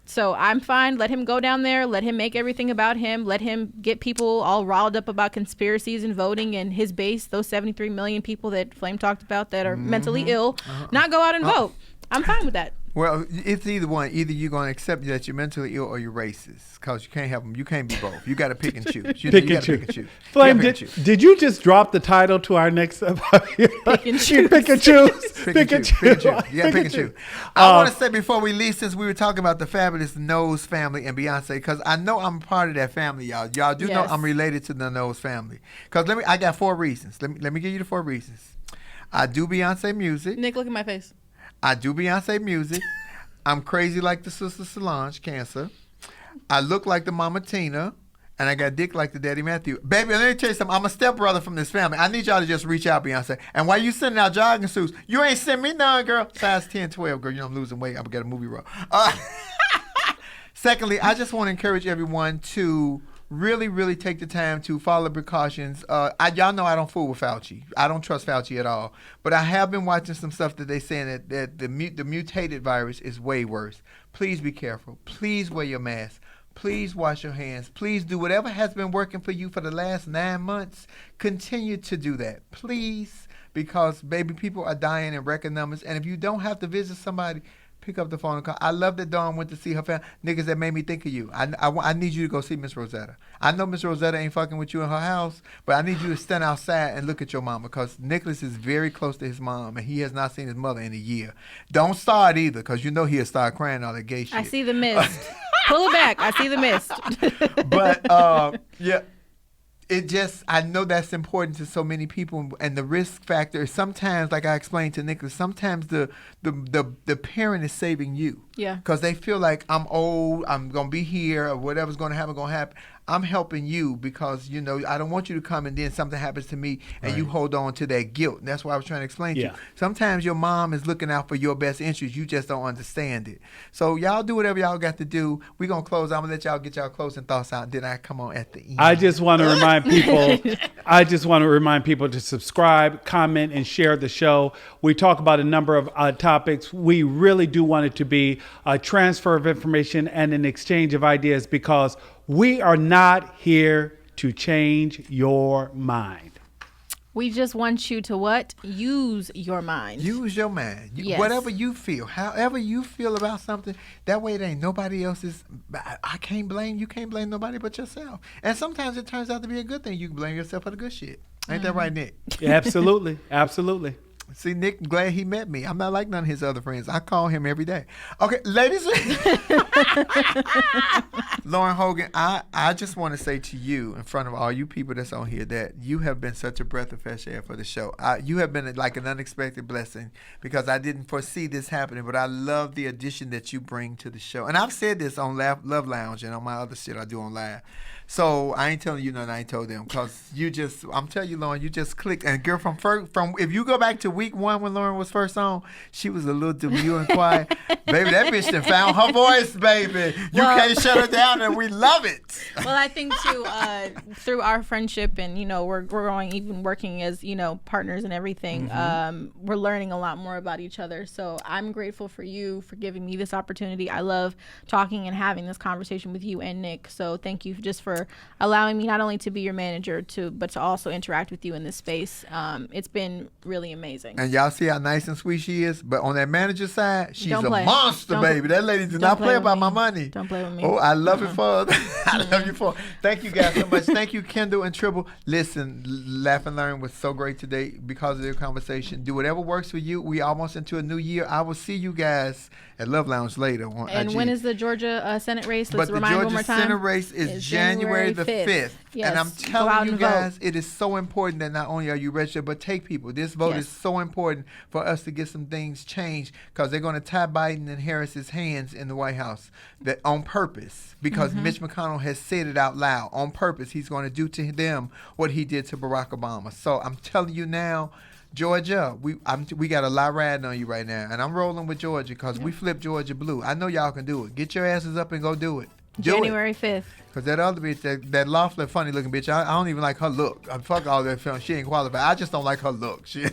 So I'm fine. Let him go down there. Let him make everything about him. Let him get people all riled up about conspiracies and voting and his base, those 73 million people that Flame talked about that are mentally ill, not go out and vote. I'm fine with that. Well, it's either one. Either you're going to accept that you're mentally ill or you're racist, because you can't have them. You can't be both. You got to pick and choose. You Pick got and to pick and choose. choose. Flame, You gotta pick and choose. did you just drop the title to our next Pick and choose. Pick and choose. Pick and choose. Pick and choose. You got to pick and choose. I want to say before we leave, since we were talking about the fabulous Knowles family and Beyonce, because I know I'm a part of that family, y'all. Y'all do know Yes. I'm related to the Knowles family. Because I got 4 reasons. Let me give you the 4 reasons. I do Beyonce music. Nick, look at my face. I do Beyonce music. I'm crazy like the sister Solange, Cancer. I look like the mama Tina. And I got dick like the daddy Matthew. Baby, let me tell you something. I'm a stepbrother from this family. I need y'all to just reach out, Beyonce. And while you sending out jogging suits, you ain't send me none, girl. Size 10, 12, girl. You know I'm losing weight. I'm going to get a movie role. Secondly, I just want to encourage everyone to really, really take the time to follow precautions. Y'all know I don't fool with Fauci. I don't trust Fauci at all. But I have been watching some stuff that they saying that the mutated virus is way worse. Please be careful. Please wear your mask. Please wash your hands. Please do whatever has been working for you for the last 9 months. Continue to do that. Please, because, baby, people are dying in record numbers. And if you don't have to visit somebody, pick up the phone and call. I love that Dawn went to see her family. Niggas, that made me think of you. I need you to go see Miss Rosetta. I know Miss Rosetta ain't fucking with you in her house, but I need you to stand outside and look at your mama, because Nicholas is very close to his mom, and he has not seen his mother in a year. Don't start either, because you know he'll start crying all that gay shit. I see the mist. Pull it back. I see the mist. But, yeah. I know that's important to so many people, and the risk factor is sometimes, like I explained to Nicholas, sometimes the parent is saving you. Yeah. Because they feel like, I'm old, I'm going to be here, or whatever's going to happen. I'm helping you because, I don't want you to come and then something happens to me and you hold on to that guilt. And that's what I was trying to explain to you. Sometimes your mom is looking out for your best interest. You just don't understand it. So y'all do whatever y'all got to do. We're going to close. I'm going to let y'all get y'all closing thoughts out. Then I come on at the end. I just want to remind people to subscribe, comment, and share the show. We talk about a number of topics. We really do want it to be a transfer of information and an exchange of ideas, because we are not here to change your mind. We just want you to what? Use your mind. Use your mind. Yes. Whatever you feel, however you feel about something, that way it ain't nobody else's. I can't blame, you can't blame nobody but yourself. And sometimes it turns out to be a good thing. You can blame yourself for the good shit. Ain't that right, Nick? Yeah, absolutely. Absolutely. See, Nick, I'm glad he met me. I'm not like none of his other friends. I call him every day. Okay, ladies. Lauren Hogan, I just want to say to you, in front of all you people that's on here, that you have been such a breath of fresh air for the show. You have been like an unexpected blessing, because I didn't foresee this happening, but I love the addition that you bring to the show. And I've said this on Love Lounge and on my other shit I do on live. So I ain't telling you nothing I ain't told them, because I'm telling you, Lauren, you just clicked. And girl, from if you go back to week 1 when Lauren was first on, she was a little demure and quiet. Baby, that bitch done found her voice, baby. You can't shut her down, and we love it. Well, I think too, through our friendship, and we're growing, even working as partners and everything. We're learning a lot more about each other. So I'm grateful for you for giving me this opportunity. I love talking and having this conversation with you and Nick. So thank you just for allowing me not only to be your manager but to also interact with you in this space. It's been really amazing. And y'all see how nice and sweet she is, but on that manager side, she's a monster, Don't baby. That lady does not play about my money. Don't play with me. Oh, I love it for her. I love you for her. Thank you guys so much. Thank you, Kendall and Tribble. Listen, Laugh and Learn was so great today because of their conversation. Do whatever works for you. We almost into a new year. I will see you guys at Love Lounge later. And when is the Georgia Senate race? Let's but remind the one more Georgia time. Senate race is January the 5th. Yes. And I'm telling you guys, it is so important that not only are you registered, but take people. This vote is so important for us to get some things changed, because they're going to tie Biden and Harris's hands in the White House that on purpose, because Mitch McConnell has said it out loud. On purpose, he's going to do to them what he did to Barack Obama. So I'm telling you now, Georgia, we got a lot riding on you right now, and I'm rolling with Georgia because we flipped Georgia blue. I know y'all can do it. Get your asses up and go do it. January 5th. Because that other bitch, that Loeffler funny looking bitch, I don't even like her look. Fuck all that film. She ain't qualified. I just don't like her look. This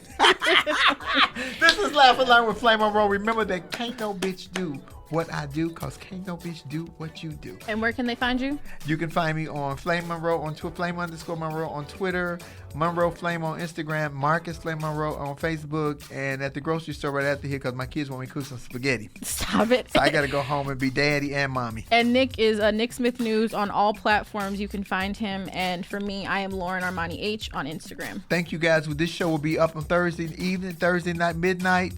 is Laugh and Learn with Flame on Roll. Remember that can't no bitch do what I do, because can't no bitch do what you do. And where can they find you? You can find me on Flame Monroe on Twitter, Flame_Monroe on Twitter, Monroe Flame on Instagram, Marcus Flame Monroe on Facebook, and at the grocery store right after here, because my kids want me to cook some spaghetti. Stop it. So I got to go home and be daddy and mommy. And Nick is Nick Smith News on all platforms. You can find him. And for me, I am Lauren Armani H on Instagram. Thank you guys. Well, this show will be up on Thursday evening, Thursday night, midnight,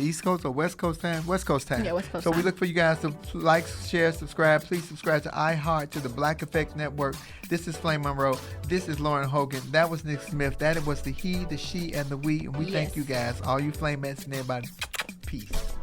East Coast or West Coast time? West Coast time. Yeah, West Coast So time. we look for you guys to like, share, subscribe. Please subscribe to iHeart, to the Black Effect Network. This is Flame Monroe. This is Lauren Hogan. That was Nick Smith. That was the he, the she, and the we. And we thank you guys, all you Flamettes and everybody. Peace.